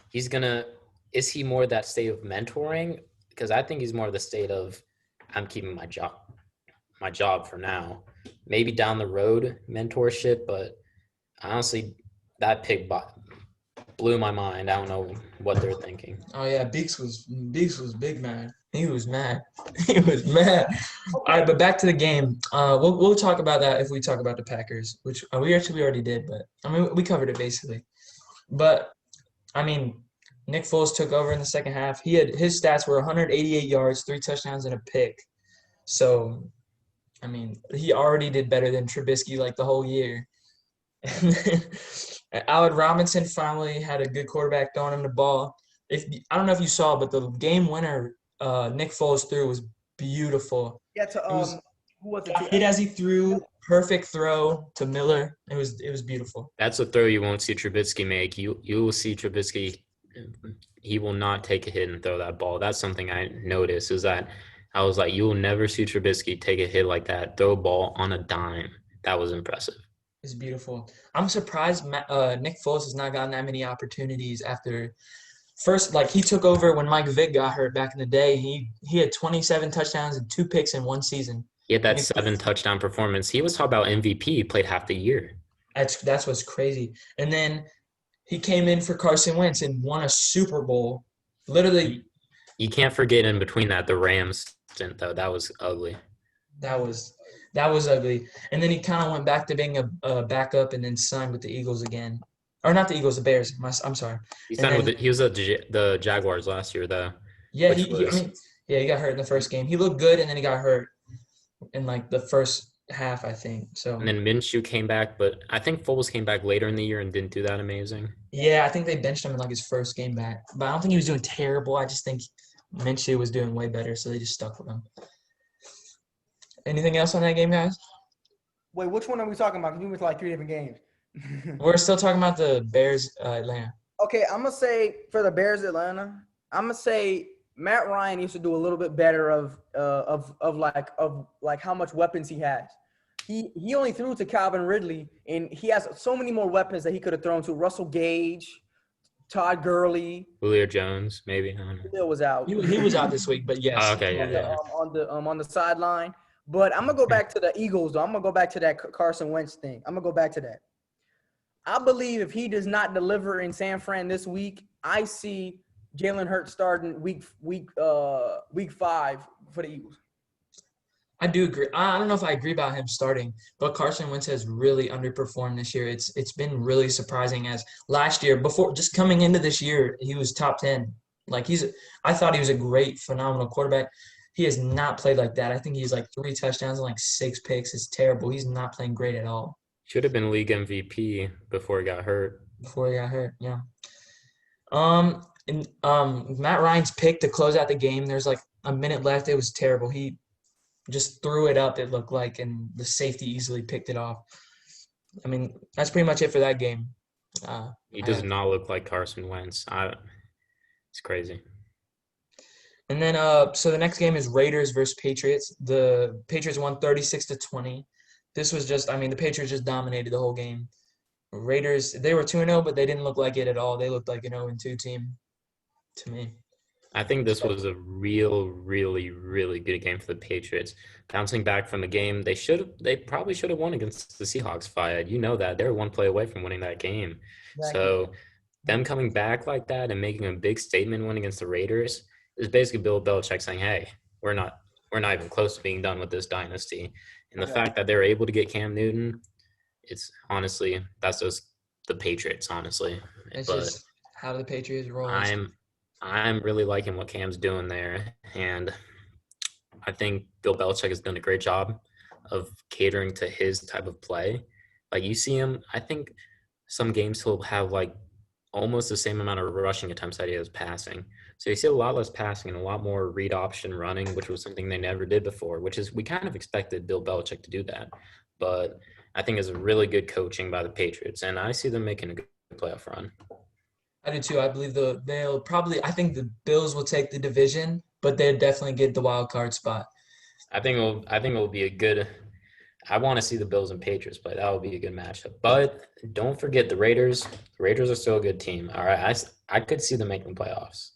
he's going to – is he more that state of mentoring? Because I think he's more of the state of I'm keeping my job for now. Maybe down the road mentorship, but honestly, that pick blew my mind. I don't know what they're thinking. Oh yeah, Beaks was big mad. He was mad. He was mad. All right, but back to the game. We'll talk about that if we talk about the Packers, which we actually already did, but I mean we covered it basically. But I mean, Nick Foles took over in the second half. His stats were 188 yards, 3 touchdowns, and a pick. So, I mean, he already did better than Trubisky like the whole year. And then Allen Robinson finally had a good quarterback throwing him the ball. I don't know if you saw, but the game winner Nick Foles threw was beautiful. Yeah, Who was it? Got hit as he threw. Perfect throw to Miller. It was beautiful. That's a throw you won't see Trubisky make. You will see Trubisky. He will not take a hit and throw that ball. That's something I noticed is that I was like, you will never see Trubisky take a hit like that, throw a ball on a dime. That was impressive. It's beautiful. I'm surprised Nick Foles has not gotten that many opportunities after first. Like he took over when Mike Vick got hurt back in the day. He had 27 touchdowns and 2 picks in one season. He had that 7-touchdown performance. He was talked about MVP. He played half the year. That's what's crazy. And then he came in for Carson Wentz and won a Super Bowl. Literally, you can't forget in between that the Rams stint though. That was ugly. That was ugly. And then he kind of went back to being a backup and then signed with the Eagles again. Or not the Eagles, the Bears. I'm sorry. He signed he was at the Jaguars last year though. Yeah, he got hurt in the first game. He looked good and then he got hurt in like the first half, I think. So and then Minshew came back, but I think Foles came back later in the year and didn't do that amazing. Yeah, I think they benched him in like his first game back. But I don't think he was doing terrible. I just think Minshew was doing way better, so they just stuck with him. Anything else on that game, guys? Wait, which one are we talking about? 'Cause we went to like 3 different games. We're still talking about the Bears Atlanta. Okay, I'm gonna say for the Bears Atlanta, I'm gonna say Matt Ryan needs to do a little bit better of how much weapons he has. He only threw to Calvin Ridley, and he has so many more weapons that he could have thrown to. Russell Gage, Todd Gurley, Julio Jones, maybe. Julio was out. He was out this week, but yes. Oh, okay, yeah. On the sideline. But I'm gonna go back to the Eagles, though. I'm gonna go back to that Carson Wentz thing. I'm gonna go back to that. I believe if he does not deliver in San Fran this week, I see Jalen Hurts starting week 5 for the Eagles. I do agree. I don't know if I agree about him starting, but Carson Wentz has really underperformed this year. It's been really surprising as last year, before just coming into this year, he was top 10. Like I thought he was a great, phenomenal quarterback. He has not played like that. I think he's like 3 touchdowns and like 6 picks. It's terrible. He's not playing great at all. Should have been league MVP before he got hurt. Yeah. Matt Ryan's pick to close out the game. There's like a minute left. It was terrible. He just threw it up, it looked like, and the safety easily picked it off. I mean, that's pretty much it for that game. He does not look like Carson Wentz. It's crazy. And then, so the next game is Raiders versus Patriots. The Patriots won 36-20. This was just, the Patriots just dominated the whole game. Raiders, they were 2-0, but they didn't look like it at all. They looked like an 0-2 team to me. I think this was a really, really good game for the Patriots. Bouncing back from the game, they probably should have won against the Seahawks. Fired, you know that they're one play away from winning that game. Exactly. So them coming back like that and making a big statement win against the Raiders is basically Bill Belichick saying, "Hey, we're not even close to being done with this dynasty." And the fact that they're able to get Cam Newton, it's honestly that's just the Patriots. Honestly, it's just how the Patriots roll. I'm really liking what Cam's doing there, and I think Bill Belichick has done a great job of catering to his type of play. Like you see him, I think some games he'll have like almost the same amount of rushing attempts that he has passing. So you see a lot less passing and a lot more read option running, which was something they never did before, which is we kind of expected Bill Belichick to do that. But I think it's a really good coaching by the Patriots, and I see them making a good playoff run. I do too. I believe I think the Bills will take the division, but they'll definitely get the wild card spot. I think it will be a good. I want to see the Bills and Patriots play. That will be a good matchup. But don't forget the Raiders. The Raiders are still a good team. All right, I could see them making playoffs.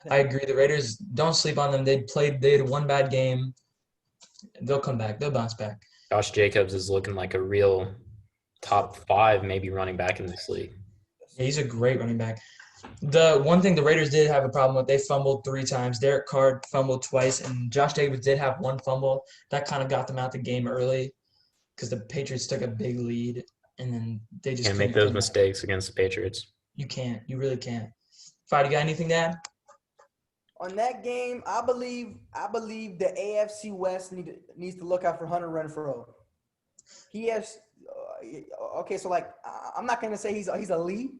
I agree. The Raiders, don't sleep on them. They had one bad game. They'll come back. They'll bounce back. Josh Jacobs is looking like a real top 5 maybe running back in this league. Yeah, he's a great running back. The one thing the Raiders did have a problem with, they fumbled 3 times. Derek Carr fumbled twice, and Josh Jacobs did have 1 fumble. That kind of got them out the game early because the Patriots took a big lead, and then they just can't make those mistakes against the Patriots. You can't. You really can't. Fight, you got anything to add? On that game, I believe the AFC West needs to look out for Hunter Renfrow. He has okay, so like I'm not gonna say he's elite,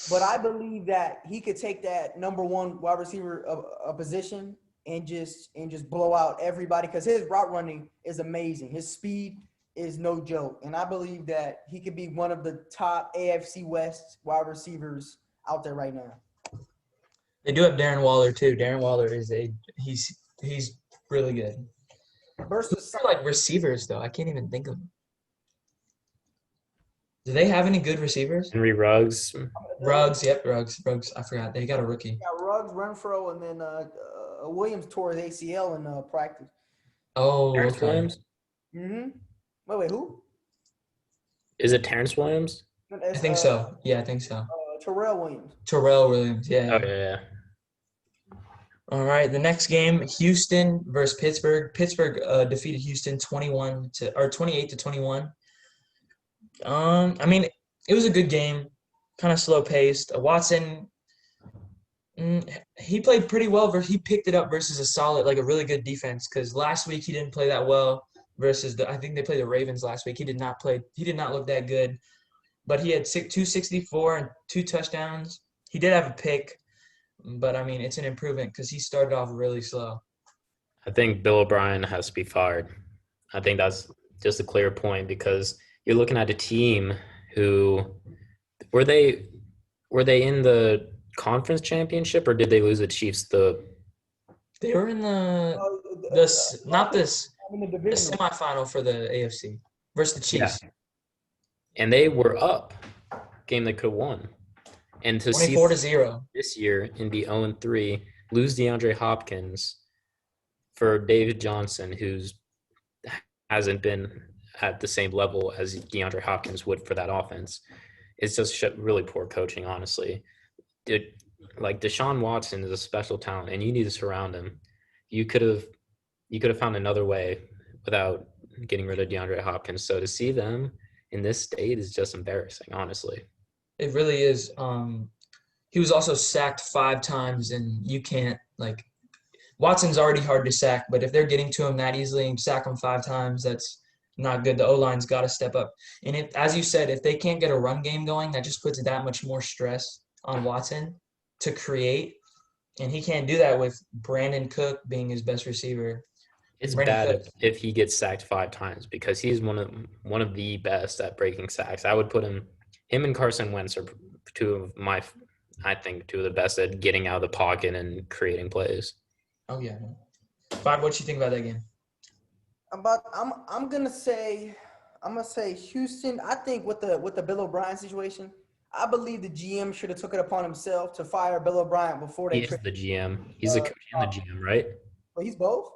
but I believe that he could take that number 1 wide receiver position and just blow out everybody because his route running is amazing. His speed is no joke, and I believe that he could be one of the top AFC West wide receivers out there right now. They do have Darren Waller too. Darren Waller he's really good. Versus They're like receivers though. I can't even think of them. Do they have any good receivers? Henry Ruggs. Ruggs. I forgot. They got a rookie. got Ruggs, Renfro, and then Williams tore his ACL in practice. Oh, Terrence okay. Williams? Mm-hmm. Wait, who? Is it Terrence Williams? I think so. Yeah, I think so. Terrell Williams. Terrell Williams. Yeah. Oh, yeah. All right. The next game, Houston versus Pittsburgh. Pittsburgh defeated Houston 28-21. I mean, it was a good game, kind of slow paced. Watson, he played pretty well. He picked it up versus a really good defense. Because last week he didn't play that well versus I think they played the Ravens last week. He did not look that good, but he had 264 and 2 touchdowns. He did have a pick, but I mean it's an improvement because he started off really slow. I think Bill O'Brien has to be fired. I think that's just a clear point because you're looking at a team who were they in the conference championship or did they lose the Chiefs? They were in the semifinal for the AFC versus the Chiefs. Yeah. And they were up. Game they could have won. And to 24-0 this year in the 0-3 lose DeAndre Hopkins for David Johnson, who's hasn't been at the same level as DeAndre Hopkins would for that offense. It's just really poor coaching, honestly. Deshaun Watson is a special talent, and you need to surround him. You could have found another way without getting rid of DeAndre Hopkins. So to see them in this state is just embarrassing, honestly. It really is. He was also sacked 5 times, and you can't Watson's already hard to sack, but if they're getting to him that easily and sack him 5 times, that's not good. The O-line's got to step up. And as you said, if they can't get a run game going, that just puts that much more stress on Watson to create. And he can't do that with Brandon Cook being his best receiver. It's bad if he gets sacked 5 times because he's one of the best at breaking sacks. I would put him and Carson Wentz are two of the best at getting out of the pocket and creating plays. Oh yeah. Bob, what you think about that game? I'm gonna say Houston. I think with the Bill O'Brien situation, I believe the GM should have took it upon himself to fire Bill O'Brien before they. He's the GM. He's the coach and the GM, right? Well, he's both.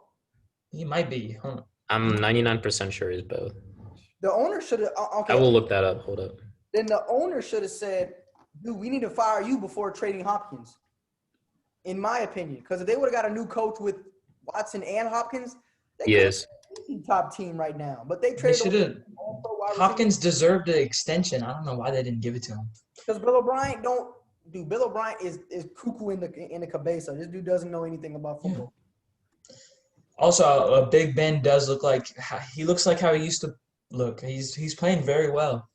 He might be. Huh? I'm 99% sure he's both. The owner should have. Okay. I will look that up. Hold up. Then the owner should have said, "Dude, we need to fire you before trading Hopkins." In my opinion, because if they would have got a new coach with Watson and Hopkins, they Yes. Top team right now. But they They traded. should have. Hopkins deserved an extension. I don't know why they didn't give it to him. Because Bill O'Brien Bill O'Brien is cuckoo in the cabeza. This dude doesn't know anything about football. Yeah. Also, Big Ben does look like how he used to look. He's playing very well.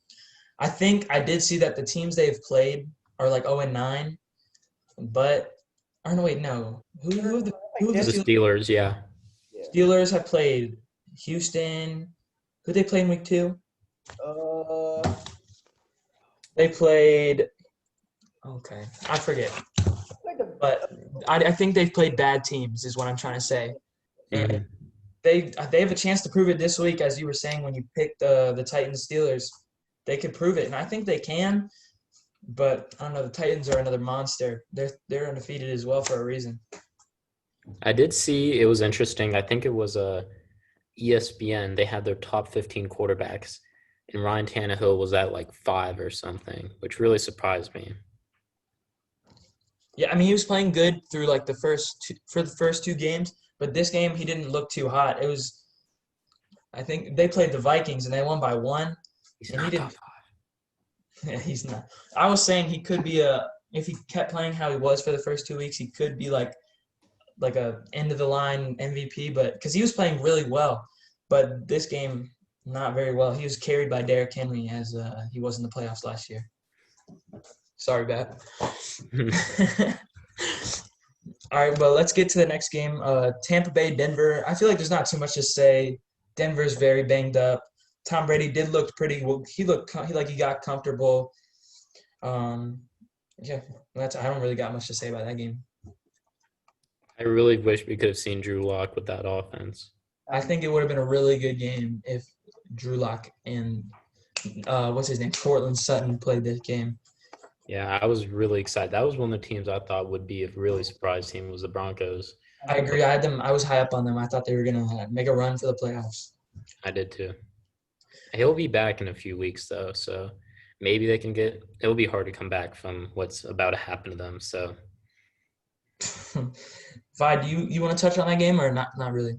I think I did see that the teams they've played are 0-9, but I don't know. Wait, no. Who are the Steelers? Yeah. Steelers have played Houston. Who they play in week 2? They played. Okay, I forget. But I think they've played bad teams, is what I'm trying to say. And they have a chance to prove it this week, as you were saying when you picked the Titans Steelers. They could prove it, and I think they can. But I don't know. The Titans are another monster. They're undefeated as well for a reason. I did see it was interesting. I think it was ESPN. They had their top 15 quarterbacks, and Ryan Tannehill was at 5 or something, which really surprised me. Yeah, I mean he was playing good through the first 2 games, but this game he didn't look too hot. It was, I think they played the Vikings and they won by 1. He's and not he didn't. top 5. Yeah, he's not. I was saying he could be if he kept playing how he was for the first 2 weeks, he could be like a end of the line MVP, but because he was playing really well, but this game not very well. He was carried by Derrick Henry as he was in the playoffs last year. Sorry, Bat. All right, well, let's get to the next game. Tampa Bay, Denver. I feel like there's not too much to say. Denver's very banged up. Tom Brady did look pretty well. He got comfortable. Yeah, I don't really got much to say about that game. I really wish we could have seen Drew Lock with that offense. I think it would have been a really good game if Drew Lock and what's his name, Cortland Sutton played this game. Yeah, I was really excited. That was one of the teams I thought would be a really surprise team was the Broncos. I agree. I was high up on them. I thought they were gonna make a run for the playoffs. I did too. He'll be back in a few weeks though, so maybe they can get. It'll be hard to come back from what's about to happen to them. So, Vi, do you want to touch on that game or not? Not really.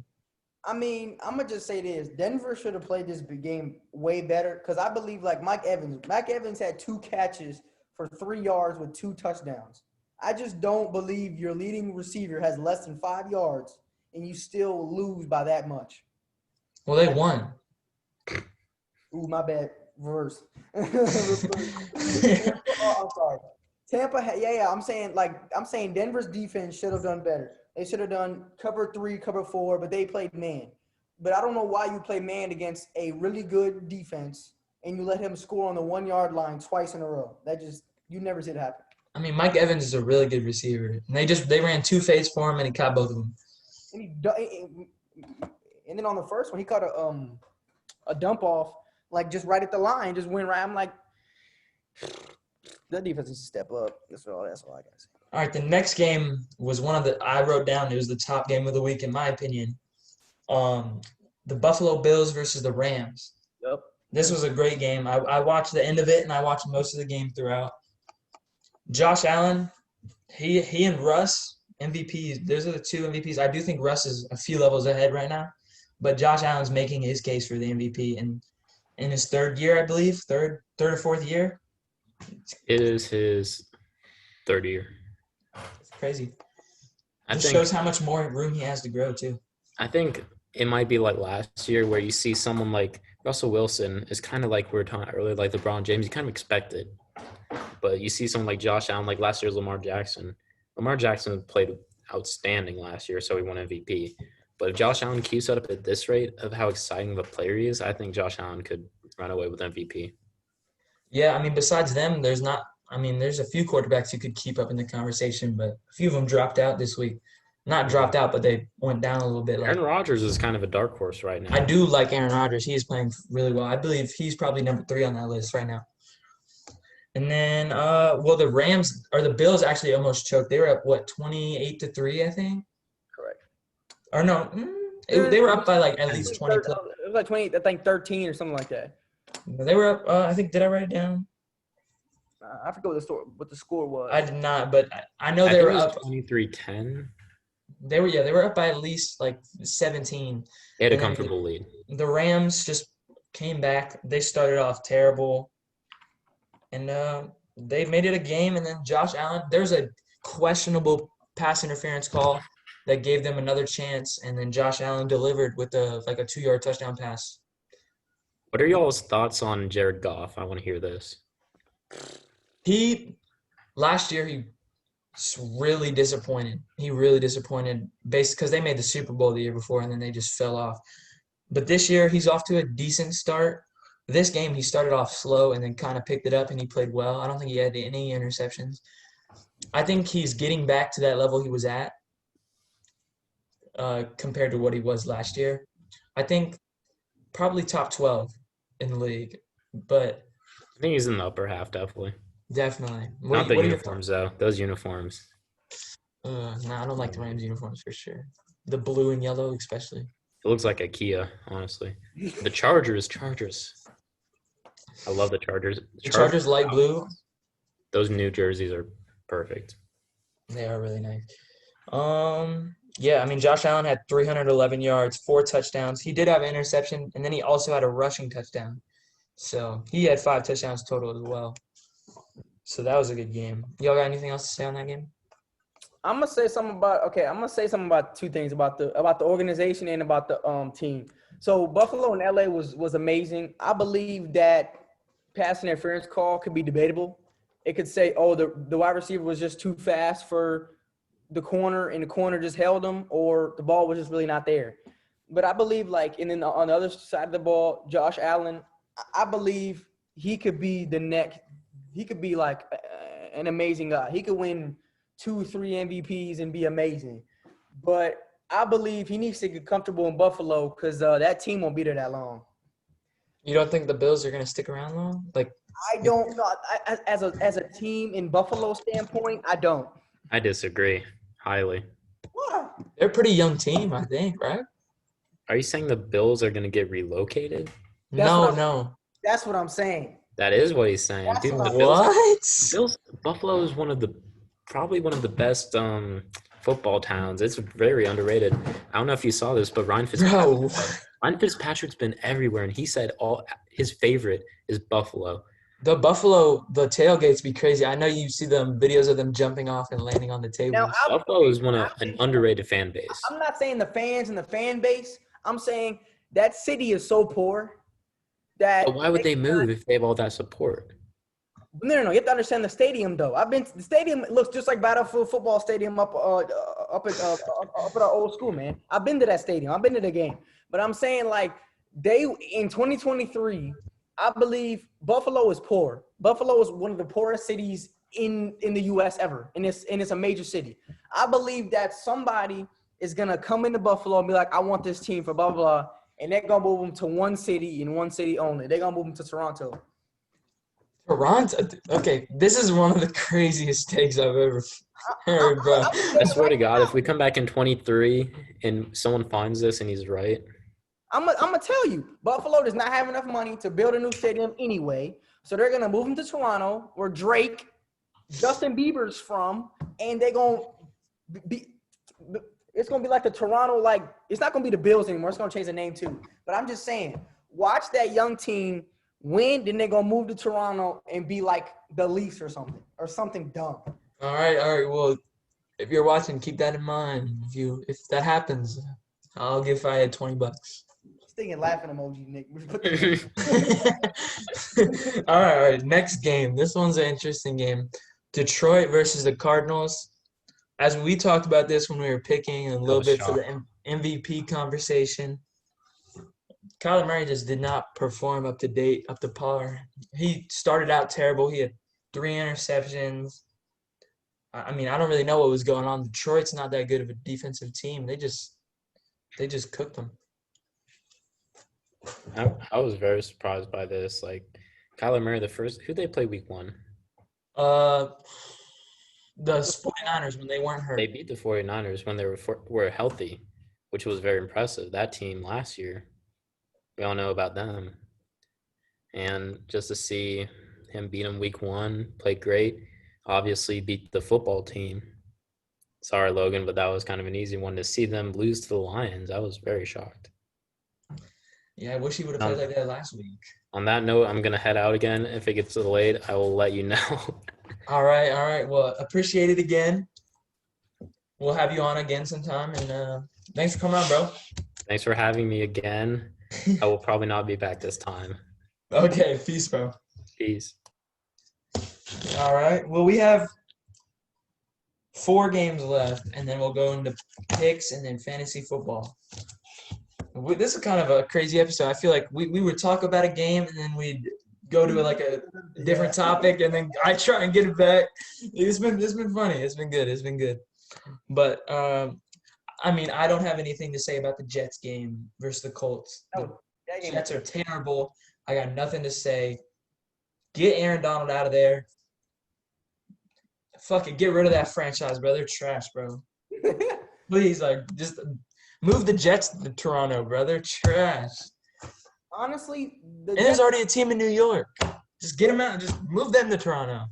I mean, I'm gonna just say this: Denver should have played this game way better because I believe like Mike Evans had 2 catches for 3 yards with 2 touchdowns. I just don't believe your leading receiver has less than 5 yards and you still lose by that much. Well, they won. Ooh, my bad. Reverse. I'm sorry. Tampa, I'm saying Denver's defense should have done better. They should have done cover 3, cover 4, but they played man. But I don't know why you play man against a really good defense and you let him score on the 1-yard line twice in a row. You never see it happen. I mean, Mike Evans is a really good receiver. And they ran 2 fades for him and he caught both of them. And then on the first one, he caught a dump off, like just right at the line, just went right. I'm like, that defense needs to step up. That's all I got to say. All right, the next game was I wrote down, it was the top game of the week in my opinion. The Buffalo Bills versus the Rams. Yep. This was a great game. I watched the end of it and I watched most of the game throughout. Josh Allen, he and Russ, MVPs. Those are the 2 MVPs. I do think Russ is a few levels ahead right now, but Josh Allen's making his case for the MVP in his 3rd year, I believe, third or 4th year. it is his 3rd year. It's crazy. It think shows how much more room he has to grow too. I think it might be like last year where you see someone like Russell Wilson is kind of like we were talking earlier, like LeBron James. You kind of expect it. But you see someone like Josh Allen, like last year's Lamar Jackson. Lamar Jackson played outstanding last year, so he won MVP. But if Josh Allen keeps it up at this rate of how exciting of a player he is, I think Josh Allen could run away with MVP. Yeah, I mean, besides them, there's a few quarterbacks who could keep up in the conversation, but a few of them dropped out this week. Not dropped out, but they went down a little bit. Aaron Rodgers is kind of a dark horse right now. I do like Aaron Rodgers. He is playing really well. I believe he's probably number 3 on that list right now. And then, the Rams or the Bills actually almost choked. They were up 28-3, I think. Correct. Or no, they were up by like at least 20. It was like 20, I think 13 or something like that. They were up. I think, did I write it down? I forget what the score was. I did not, but I know they were up 23-10. They were up by at least like 17. They had a comfortable lead. The Rams just came back. They started off terrible. And they made it a game, and then Josh Allen, there's a questionable pass interference call that gave them another chance, and then Josh Allen delivered with a 2-yard touchdown pass. What are y'all's thoughts on Jared Goff? I want to hear this. Last year, he really disappointed. He really disappointed because they made the Super Bowl the year before, and then they just fell off. But this year, he's off to a decent start. This game, he started off slow and then kind of picked it up, and he played well. I don't think he had any interceptions. I think he's getting back to that level he was at compared to what he was last year. I think probably top 12 in the league, but I think he's in the upper half, definitely. Definitely. Not the uniforms, though. Those uniforms. No, I don't like the Rams uniforms for sure. The blue and yellow especially. It looks like a Kia, honestly. The Chargers. I love the Chargers. The Chargers light blue. Those new jerseys are perfect. They are really nice. Yeah, I mean, Josh Allen had 311 yards, 4 touchdowns. He did have an interception, and then he also had a rushing touchdown. So he had 5 touchdowns total as well. So that was a good game. Y'all got anything else to say on that game? I'm gonna say something about 2 things about the organization and about the team. So Buffalo and LA was amazing. I believe that pass interference call could be debatable. It could say, oh, the wide receiver was just too fast for the corner and the corner just held him, or the ball was just really not there. But I believe, like, and then on the other side of the ball, Josh Allen, I believe he could be the next. He could be like an amazing guy. He could win 2-3 MVPs and be amazing. But I believe he needs to get comfortable in Buffalo because that team won't be there that long. You don't think the Bills are gonna stick around long? Like, I don't know. As a team in Buffalo standpoint, I don't. I disagree highly. What? they're a pretty young team, I think, right? Are you saying the Bills are going to get relocated? No. That's what I'm saying. That is what he's saying. That's Dude, what the I'm- Bills, Buffalo is probably one of the best football towns. It's very underrated. I don't know if you saw this, but Ryan Fitzpatrick's been everywhere, and he said his favorite is Buffalo. The tailgates be crazy. I know you see them videos of them jumping off and landing on the tables. Now, Buffalo is an underrated fan base. I'm not saying the fans and the fan base. I'm saying that city is so poor that. But why would they move if they have all that support? No. You have to understand the stadium, though. The stadium looks just like Battlefield Football Stadium up at our old school, man. I've been to that stadium. I've been to the game. But I'm saying, like, in 2023, I believe Buffalo is poor. Buffalo is one of the poorest cities in the U.S. ever, and it's a major city. I believe that somebody is gonna come into Buffalo and be like, I want this team for blah blah blah, and they're gonna move them to one city and one city only. They're gonna move them to Toronto. Toronto? Okay, this is one of the craziest takes I've ever heard, bro. I swear to God, if we come back in 23 and someone finds this and he's right. I'm gonna tell you, Buffalo does not have enough money to build a new stadium anyway, so they're gonna move him to Toronto, where Justin Bieber's from, and they're gonna be. It's gonna be like the Toronto, like it's not gonna be the Bills anymore. It's gonna change the name too. But I'm just saying, watch that young team win, then they're gonna move to Toronto and be like the Leafs or something dumb. All right. Well, if you're watching, keep that in mind. If that happens, I'll give Fayed $20. Thinking laughing emoji, Nick. All right. Next game. This one's an interesting game. Detroit versus the Cardinals. As we talked about this when we were picking a little bit for the MVP conversation, Kyler Murray just did not perform up to par. He started out terrible. He had 3 interceptions. I mean, I don't really know what was going on. Detroit's not that good of a defensive team. They just cooked them. I was very surprised by this. Like, Kyler Murray, who they play week 1? The 49ers when they weren't hurt. They beat the 49ers when they were healthy, which was very impressive. That team last year, we all know about them. And just to see him beat them week 1, played great. Obviously beat the football team. Sorry, Logan, but that was kind of an easy one. To see them lose to the Lions, I was very shocked. Yeah, I wish he would have played like that last week. On that note, I'm going to head out again. If it gets delayed, I will let you know. All right. Well, appreciate it again. We'll have you on again sometime. And thanks for coming on, bro. Thanks for having me again. I will probably not be back this time. Okay, peace, bro. Peace. All right. Well, we have 4 games left, and then we'll go into picks and then fantasy football. This is kind of a crazy episode. I feel like we would talk about a game, and then we'd go to like a different topic, and then I try and get it back. It's been funny. It's been good. But I mean, I don't have anything to say about the Jets game versus the Colts. The Jets are terrible. I got nothing to say. Get Aaron Donald out of there. Fuck it. Get rid of that franchise, bro. They're trash, bro. Please, like, just move the Jets to Toronto, bro. They're trash. Honestly, and there's already a team in New York. Just get them out. Just move them to Toronto.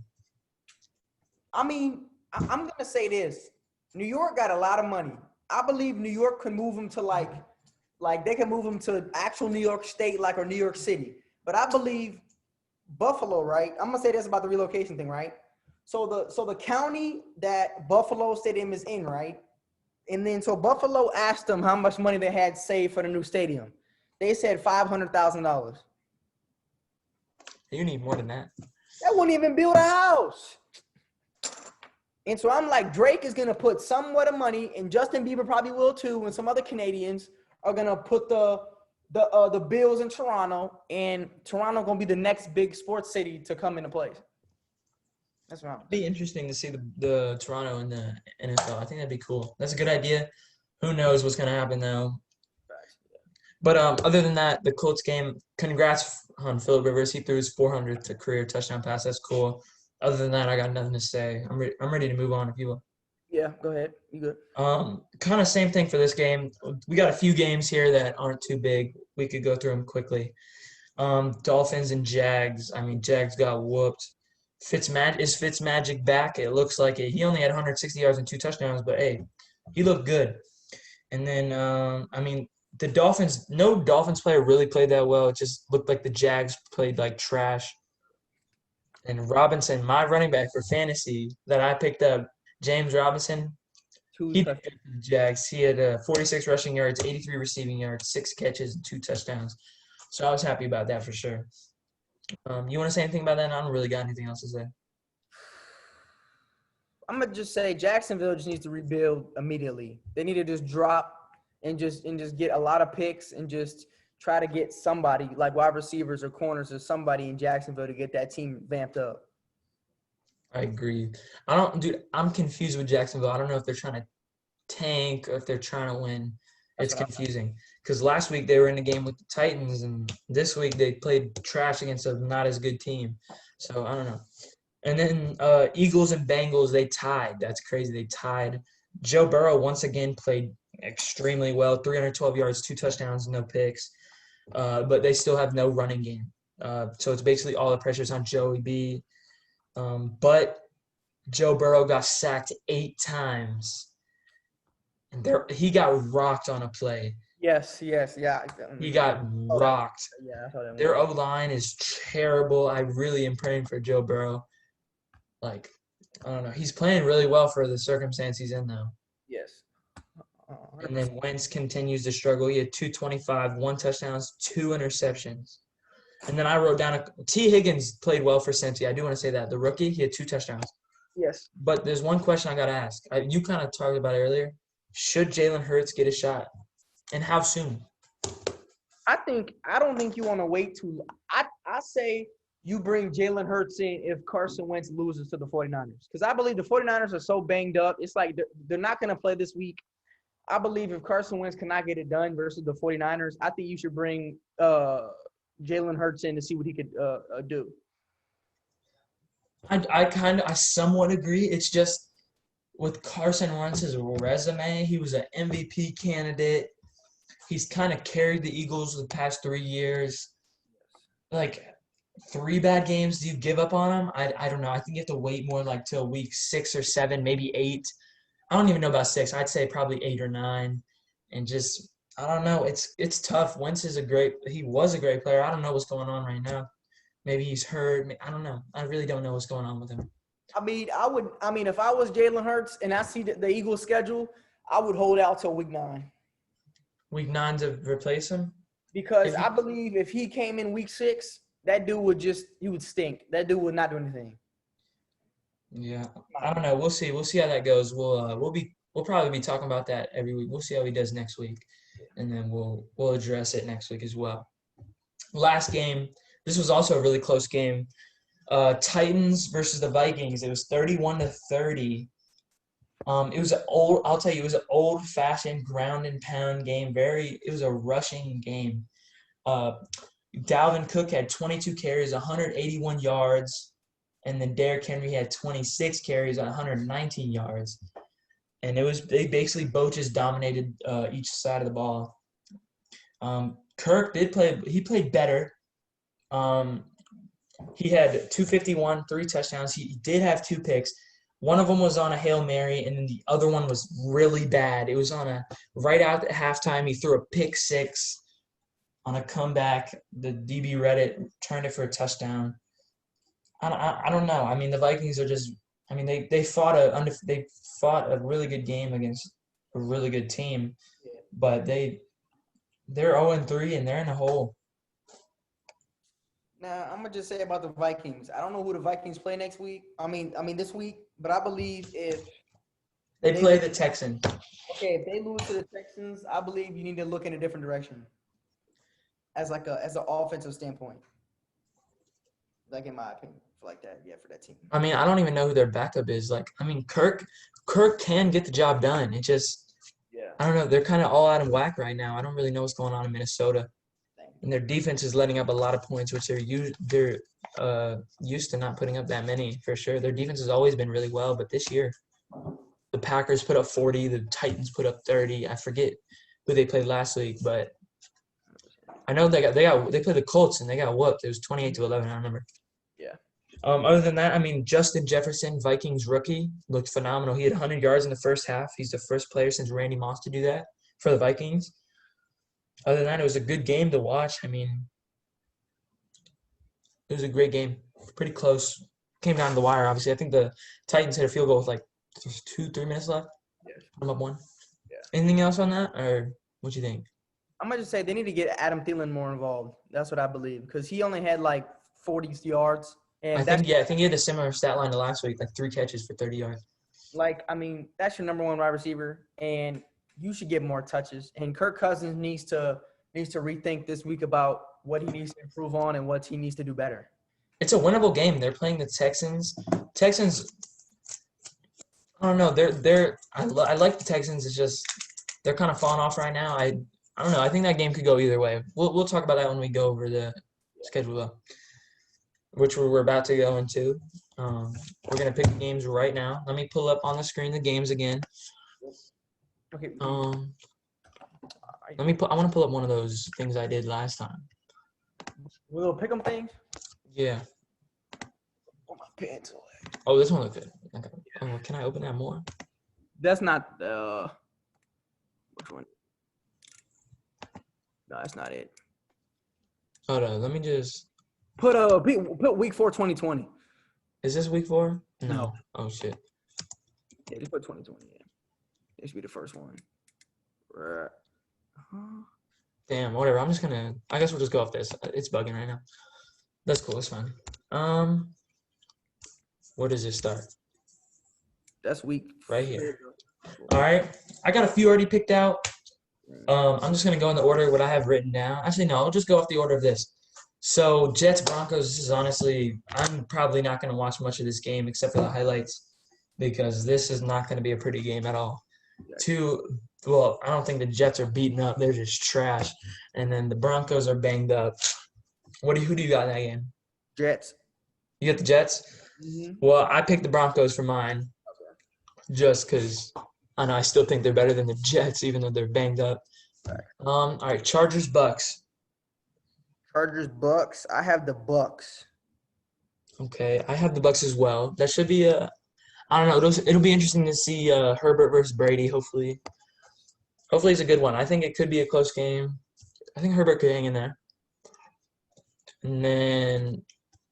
I mean, I'm going to say this. New York got a lot of money. I believe New York can move them to like they can move them to actual New York State, or New York City. But I believe Buffalo, right? I'm going to say this about the relocation thing, right? So the county that Buffalo Stadium is in, right? And then so Buffalo asked them how much money they had saved for the new stadium. They said $500,000. You need more than that. That wouldn't even build a house. And so I'm like, Drake is going to put somewhat of money, and Justin Bieber probably will too, and some other Canadians are going to put the Bills in Toronto, and Toronto going to be the next big sports city to come into place. That's what I'm It'd be interesting to see the Toronto in the NFL. I think that'd be cool. That's a good idea. Who knows what's going to happen, though. But other than that, the Colts game, congrats on Phillip Rivers. He threw his 400th career touchdown pass. That's cool. Other than that, I got nothing to say. I'm ready to move on if you will. Yeah, go ahead. You good? Kind of same thing for this game. We got a few games here that aren't too big. We could go through them quickly. Dolphins and Jags. I mean, Jags got whooped. Is Fitzmagic back? It looks like it. He only had 160 yards and 2 touchdowns, but hey, he looked good. And then, I mean, the Dolphins, no Dolphins player really played that well. It just looked like the Jags played like trash. And Robinson, my running back for fantasy that I picked up, James Robinson, he did good for the Jags. He had 46 rushing yards, 83 receiving yards, 6 catches, and 2 touchdowns. So I was happy about that for sure. You want to say anything about that? I don't really got anything else to say. I'm gonna just say Jacksonville just needs to rebuild immediately. They need to just drop and just get a lot of picks and just try to get somebody like wide receivers or corners or somebody in Jacksonville to get that team vamped up. I agree. I'm confused with Jacksonville. I don't know if they're trying to tank or if they're trying to win. It's confusing because last week they were in a game with the Titans, and this week they played trash against a not as good team. So I don't know. And then Eagles and Bengals, they tied. That's crazy. They tied. Joe Burrow once again played extremely well. 312 yards, 2 touchdowns, no picks. But they still have no running game. So it's basically all the pressure's on Joey B. But Joe Burrow got sacked 8 times. And he got rocked on a play. Yes, yeah. He got rocked. Yeah, I saw that. Their O-line is terrible. I really am praying for Joe Burrow. Like, I don't know. He's playing really well for the circumstance he's in now. Yes. And then Wentz continues to struggle. He had 225, 1 touchdowns, 2 interceptions. And then I wrote down T. Higgins played well for Cincy. I do want to say that. The rookie, he had 2 touchdowns. Yes. But there's one question I got to ask. You kind of talked about it earlier. Should Jalen Hurts get a shot? And how soon? I don't think you want to wait too long. I say you bring Jalen Hurts in if Carson Wentz loses to the 49ers. Because I believe the 49ers are so banged up. It's like they're not going to play this week. I believe if Carson Wentz cannot get it done versus the 49ers, I think you should bring Jalen Hurts in to see what he could do. I somewhat agree. It's just with Carson Wentz's resume, he was an MVP candidate. He's kind of carried the Eagles the past 3 years. Like, 3 bad games, do you give up on him? I don't know. I think you have to wait more like till week 6 or 7, maybe 8. I don't even know about 6. I'd say probably 8 or 9. And just, I don't know. It's tough. Wentz is he was a great player. I don't know what's going on right now. Maybe he's hurt. I don't know. I really don't know what's going on with him. I mean, if I was Jalen Hurts and I see the Eagles schedule, I would hold out till week 9. Week 9 to replace him? Because I believe if he came in week 6, that dude he would stink. That dude would not do anything. Yeah. I don't know. We'll see. We'll see how that goes. We'll probably be talking about that every week. We'll see how he does next week. And then we'll address it next week as well. Last game. This was also a really close game. Titans versus the Vikings. It was 31-30. It was an old-fashioned ground and pound game. It was a rushing game. Dalvin Cook had 22 carries, 181 yards, and then Derrick Henry had 26 carries, 119 yards. And they basically both just dominated each side of the ball. Kirk played better. He had 251, 3 touchdowns. He did have 2 picks. One of them was on a Hail Mary, and then the other one was really bad. It was right out at halftime. He threw a pick 6 on a comeback. The DB read it, turned it for a touchdown. I don't know. I mean, the Vikings are just – I mean, they fought a really good game against a really good team, but they're 0-3 and they're in a hole. Now I'm gonna just say about the Vikings. I don't know who the Vikings play next week. I mean this week. But I believe if They they play the Texans. if they lose to the Texans, I believe you need to look in a different direction as an offensive standpoint. Like in my opinion, for like that, yeah, for that team. I mean, I don't even know who their backup is. Like, I mean, Kirk can get the job done. It just, Yeah. I don't know. They're kind of all out of whack right now. I don't really know what's going on in Minnesota. And their defense is letting up a lot of points, which they're used to not putting up that many for sure. Their defense has always been really well, but this year the Packers put up 40, the Titans put up 30. I forget who they played last week, but I know they played the Colts and they got whooped. It was 28-11. I remember. Yeah. Other than that, I mean, Justin Jefferson, Vikings rookie, looked phenomenal. He had 100 yards in the first half. He's the first player since Randy Moss to do that for the Vikings. Other than that, it was a good game to watch. I mean, it was a great game. Pretty close. Came down to the wire, obviously. I think the Titans hit a field goal with like 2-3 minutes left. Yeah. I'm up one. Yeah. Anything else on that, or what you think? I'm gonna just say they need to get Adam Thielen more involved. That's what I believe because he only had like 40 yards, and I think he had a similar stat line to last week, like 3 catches for 30 yards. That's your number one wide receiver, and you should get more touches. And Kirk Cousins needs to rethink this week about what he needs to improve on and what he needs to do better. It's a winnable game. They're playing the Texans. Texans, I don't know. I like the Texans. It's just they're kind of falling off right now. I don't know. I think that game could go either way. We'll talk about that when we go over the schedule, which we're about to go into. We're gonna pick the games right now. Let me pull up on the screen the games again. Okay. I want to pull up one of those things I did last time. We'll pick 'em things. Yeah. Oh, my pencil. Oh, this one looked good. Okay. Oh, can I open that more? That's not the. Which one? No, that's not it. Hold on. Let me just. Put week 4 2020. Is this week 4? No. Oh shit. Yeah, just put 2020. Yeah, it should be the first one. Right. Damn. Whatever. I guess we'll just go off this. It's bugging right now. That's cool. It's fine. Where does it start? That's week. Right here. All right. I got a few already picked out. I'm just gonna go in the order what I have written down. Actually, no. I'll just go off the order of this. So Jets Broncos. This is honestly, I'm probably not gonna watch much of this game except for the highlights because this is not gonna be a pretty game at all. Well, I don't think the Jets are beaten up. They're just trash. And then the Broncos are banged up. Who do you got in that game? Jets. You got the Jets? Mm-hmm. Well, I picked the Broncos for mine just because I know I still think they're better than the Jets, even though they're banged up. All right, Chargers, Bucks. Chargers, Bucks. I have the Bucks. Okay, I have the Bucks as well. That should be I don't know. It'll be interesting to see Herbert versus Brady. Hopefully it's a good one. I think it could be a close game. I think Herbert could hang in there. And then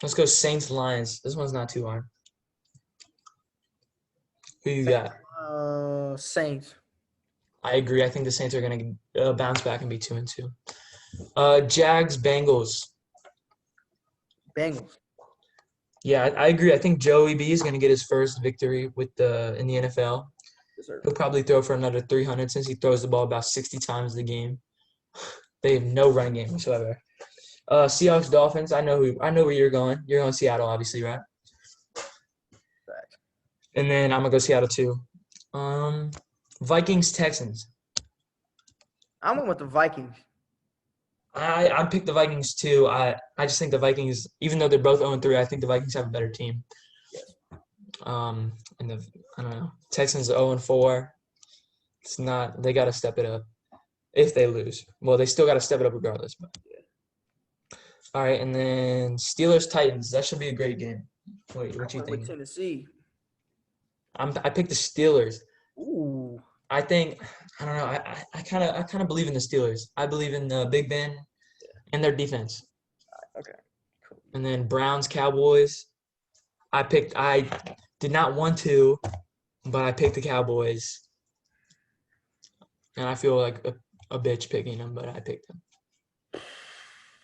let's go Saints, Lions. This one's not too hard. Who you got? Saints. I agree. I think the Saints are going to bounce back and be 2-2. Jags, Bengals. Bengals. Yeah, I agree. I think Joey B is going to get his first victory in the NFL. Yes, sir. He'll probably throw for another 300 since he throws the ball about 60 times a game. They have no running game whatsoever. Seahawks, Dolphins. I know where you're going. You're going Seattle, obviously, right? Right. And then I'm gonna go Seattle too. Vikings, Texans. I went with the Vikings. I picked the Vikings too. I just think the Vikings, even though they're both 0-3, I think the Vikings have a better team. And I don't know. Texans 0-4. It's not. They got to step it up if they lose. Well, they still got to step it up regardless. But. All right, and then Steelers, Titans. That should be a great game. Wait, what you think? With Tennessee. I picked the Steelers. Ooh. I think I don't know. I kind of believe in the Steelers. I believe in Big Ben and their defense. Okay. Cool. And then Browns, Cowboys. I did not want to, but I picked the Cowboys. And I feel like a bitch picking them, but I picked them.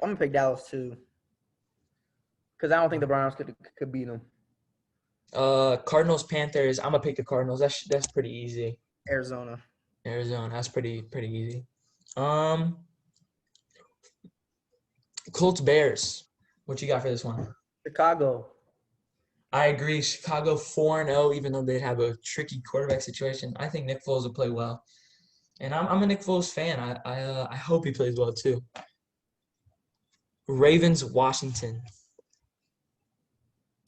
I'm gonna pick Dallas too. Because I don't think the Browns could beat them. Cardinals, Panthers. I'm gonna pick the Cardinals. That's pretty easy. Arizona. Arizona. That's pretty easy. Colts, Bears. What you got for this one? Chicago. I agree. Chicago 4-0, even though they have a tricky quarterback situation. I think Nick Foles will play well, and I'm a Nick Foles fan. I hope he plays well too. Ravens, Washington.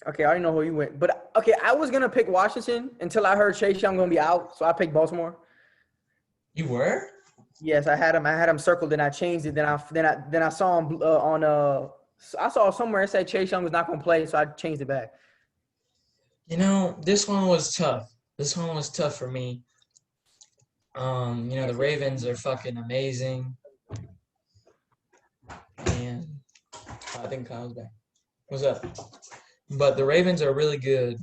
Okay, I already know who you went. But, okay, I was going to pick Washington until I heard Chase Young going to be out, so I picked Baltimore. You were? Yes, I had him circled, then I changed it. Then I saw him I saw somewhere it said Chase Young was not going to play, so I changed it back. This one was tough. This one was tough for me. The Ravens are fucking amazing. And I think Kyle's back. What's up? But the Ravens are really good.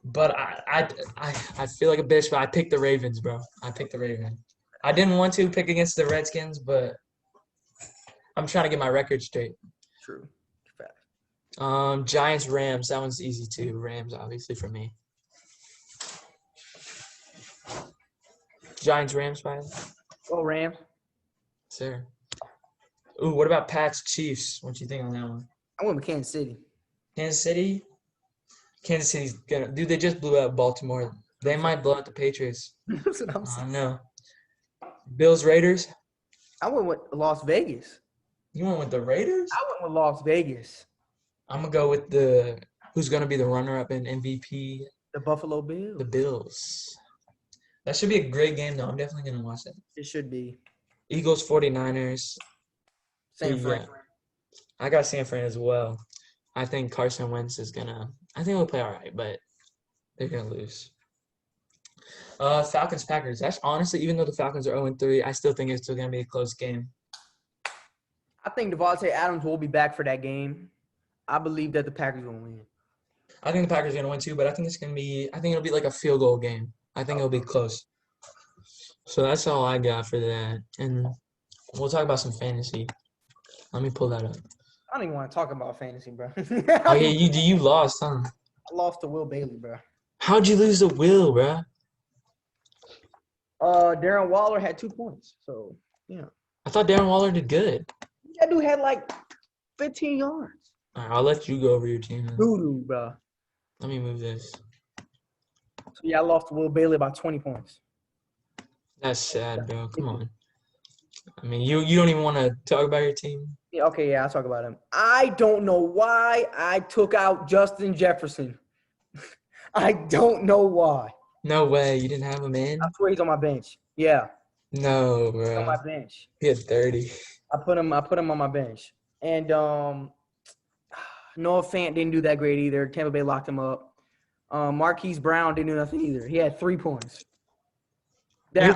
But I feel like a bitch, but I picked the Ravens, bro. I picked the Ravens. I didn't want to pick against the Redskins, but I'm trying to get my record straight. True. Giants, Rams. That one's easy too. Rams, obviously, for me. Giants, Rams, fine. Oh, Rams. Sir. Ooh, what about Pats, Chiefs? What you think on that one? I went with Kansas City. Kansas City? Kansas City's gonna – dude, they just blew out Baltimore. They might blow out the Patriots. That's what I'm I saying. don't know. Bills, Raiders? I went with Las Vegas. You went with the Raiders? I went with Las Vegas. I'm going to go with the – who's going to be the runner-up in MVP? The Buffalo Bills. The Bills. That should be a great game, though. I'm definitely going to watch it. It should be. Eagles, 49ers. San Fran. I got San Fran as well. I think Carson Wentz is going to – I think he'll play all right, but they're going to lose. Falcons, Packers. That's honestly, even though the Falcons are 0-3, I still think it's still going to be a close game. I think Devontae Adams will be back for that game. I believe that the Packers will win. I think the Packers are going to win too, but I think it'll be like a field goal game. I think it'll be close. So that's all I got for that. And we'll talk about some fantasy. Let me pull that up. I don't even want to talk about fantasy, bro. Oh, yeah, you lost, huh? I lost to Will Bailey, bro. How'd you lose to Will, bro? Darren Waller had 2 points. So, yeah. I thought Darren Waller did good. That dude had like 15 yards. All right, I'll let you go over your team. Doo-doo, bro. Let me move this. So, yeah, I lost to Will Bailey by 20 points. That's sad, bro. Come on. I mean, you don't even want to talk about your team? Yeah, okay, yeah, I'll talk about him. I don't know why I took out Justin Jefferson. I don't know why. No way. You didn't have him in? I swear he's on my bench. Yeah. No, He's on my bro. bench. He had 30. I put him on my bench. And Noah Fant didn't do that great either. Tampa Bay locked him up. Marquise Brown didn't do nothing either. He had 3 points. Your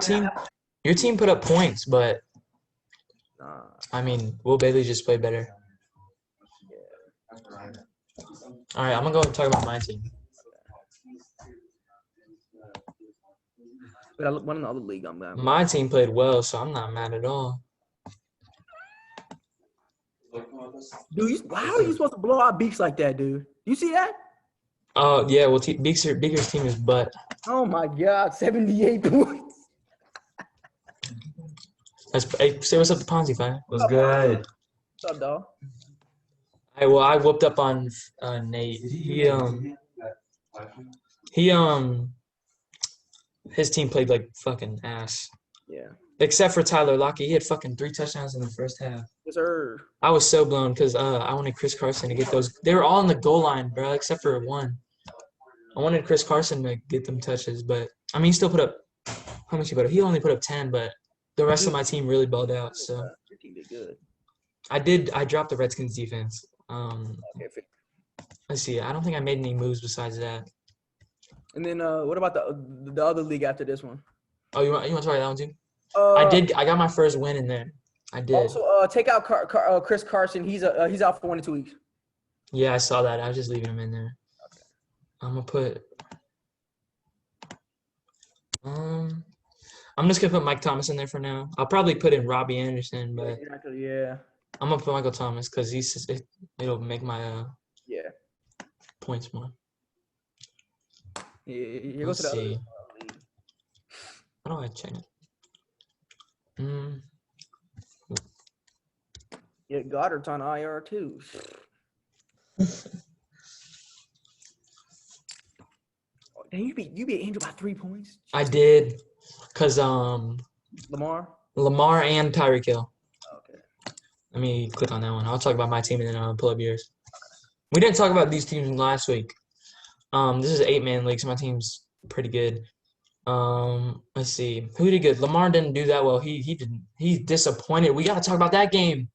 team put up points, but I mean, Will Bailey just played better. All right, I'm gonna go and talk about my team. But I won in the other league. I'm glad. My team played well, so I'm not mad at all. Dude, how are you supposed to blow out Beaks like that, dude? You see that? Oh yeah, well, Bigger's team is butt. Oh my God, 78 points. Hey, say what's up to Ponzi, fam. What's good? What's up, dog? I whooped up on Nate. His team played like fucking ass. Yeah. Except for Tyler Lockett, he had fucking 3 touchdowns in the first half. Yes, sir. I was so blown because I wanted Chris Carson to get those. They were all on the goal line, bro, except for one. I wanted Chris Carson to get them touches, but I mean, he still put up. How much he put up? He only put up 10, but the rest of my team really balled out. So Your team did good. I dropped the Redskins defense. Okay. Let's see. I don't think I made any moves besides that. And then what about the other league after this one? Oh, you want to talk about that one too? I got my first win in there. I did. Also, take out Chris Carson. He's out for 1 to 2 weeks. Yeah, I saw that. I was just leaving him in there. Okay. I'm gonna put. I'm just gonna put Mike Thomas in there for now. I'll probably put in Robbie Anderson, but Yeah. I'm gonna put Michael Thomas because It'll make my Yeah. points more. You go Let's to the other see. league. How do I check it? Yeah, Goddard's on IR too. Dang, you beat Angel by 3 points. I did, cause Lamar. Lamar and Tyreek Hill. Okay. Let me click on that one. I'll talk about my team and then I'll pull up yours. We didn't talk about these teams last week. This is an 8-man league, so my team's pretty good. Let's see. Who did good? Lamar didn't do that well. He didn't. He's disappointed. We gotta talk about that game.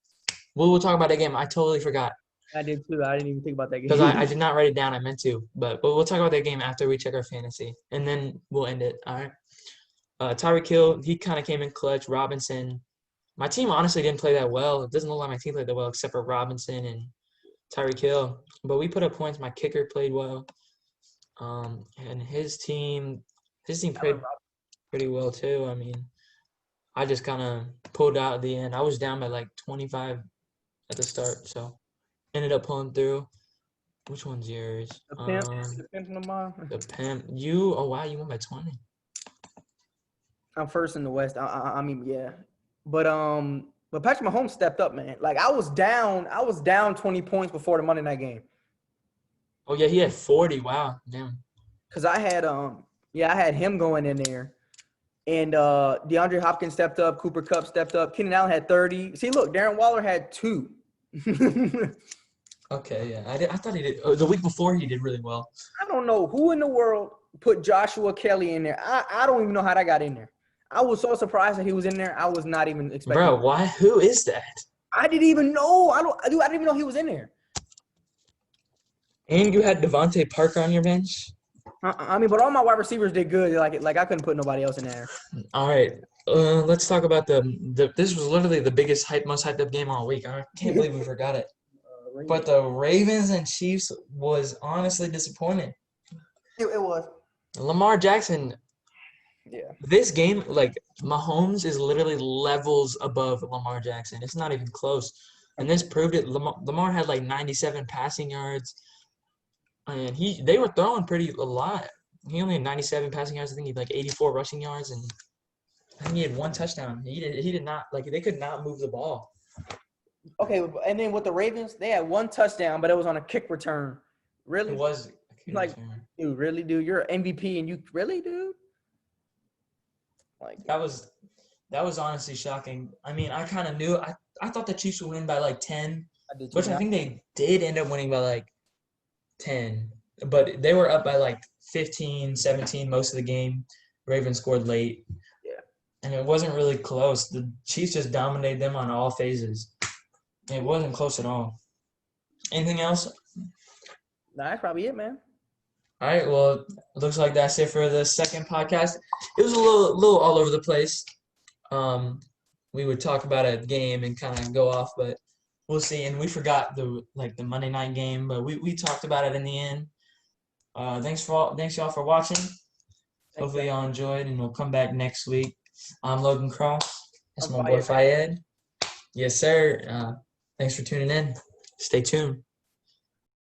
We'll talk about that game. I totally forgot I did too. I didn't even think about that game. because I did not write it down. I meant to, but we'll talk about that game after we check our fantasy, and then we'll end it. All right. Tyreek Hill, he kind of came in clutch. Robinson. My team honestly didn't play that well. It doesn't look like my team played that well except for Robinson and Tyreek Hill. But we put up points. My kicker played well. And his team played pretty well too. I mean, I just kind of pulled out at the end. I was down by like 25 at the start, so ended up pulling through. Which one's yours? The pimp Lamar. The pimp. You? Oh wow, you won by 20. I'm first in the West. I mean, yeah. But Patrick Mahomes stepped up, man. Like I was down 20 points before the Monday night game. Oh yeah, he had 40. Wow, damn. Cause I had I had him going in there, and DeAndre Hopkins stepped up, Cooper Kupp stepped up, Keenan Allen had 30. See, look, Darren Waller had 2. Okay, yeah, I thought he did. The week before he did really well. I don't know who in the world put Joshua Kelly in there. I don't even know how that got in there. I was so surprised that he was in there. I was not even expecting. Bro, why? Who is that? I didn't even know. I didn't even know he was in there. And you had Devontae Parker on your bench. I mean, but all my wide receivers did good. Like I couldn't put nobody else in there. All right, let's talk about the. This was literally the biggest most hyped up game all week. I can't believe we forgot it. But the Ravens and Chiefs was honestly disappointing. It was. Lamar Jackson. Yeah. This game, like Mahomes, is literally levels above Lamar Jackson. It's not even close, and this proved it. Lamar had like 97 passing yards. And they were throwing a lot. He only had 97 passing yards. I think he had like 84 rushing yards, and I think he had 1 touchdown. He did not they could not move the ball. Okay, and then with the Ravens, they had 1 touchdown, but it was on a kick return. Really? It was like, dude, really, dude? You're an MVP, and you really, dude? Like that was honestly shocking. I mean, I kind of knew. I thought the Chiefs would win by like 10, which I think they did end up winning by like 10, but they were up by like 15, 17 most of the game. Ravens scored late. Yeah. And it wasn't really close. The Chiefs just dominated them on all phases. It wasn't close at all. Anything else? Nah, that's probably it, man. All right, well, it looks like that's it for the second podcast. It was a little all over the place. We would talk about a game and kind of go off, but we'll see. And we forgot the Monday night game, but we talked about it in the end. Thanks y'all for watching. Hopefully y'all enjoyed, and we'll come back next week. I'm Logan Cross. That's my boy Fayed. Yes, sir. Thanks for tuning in. Stay tuned.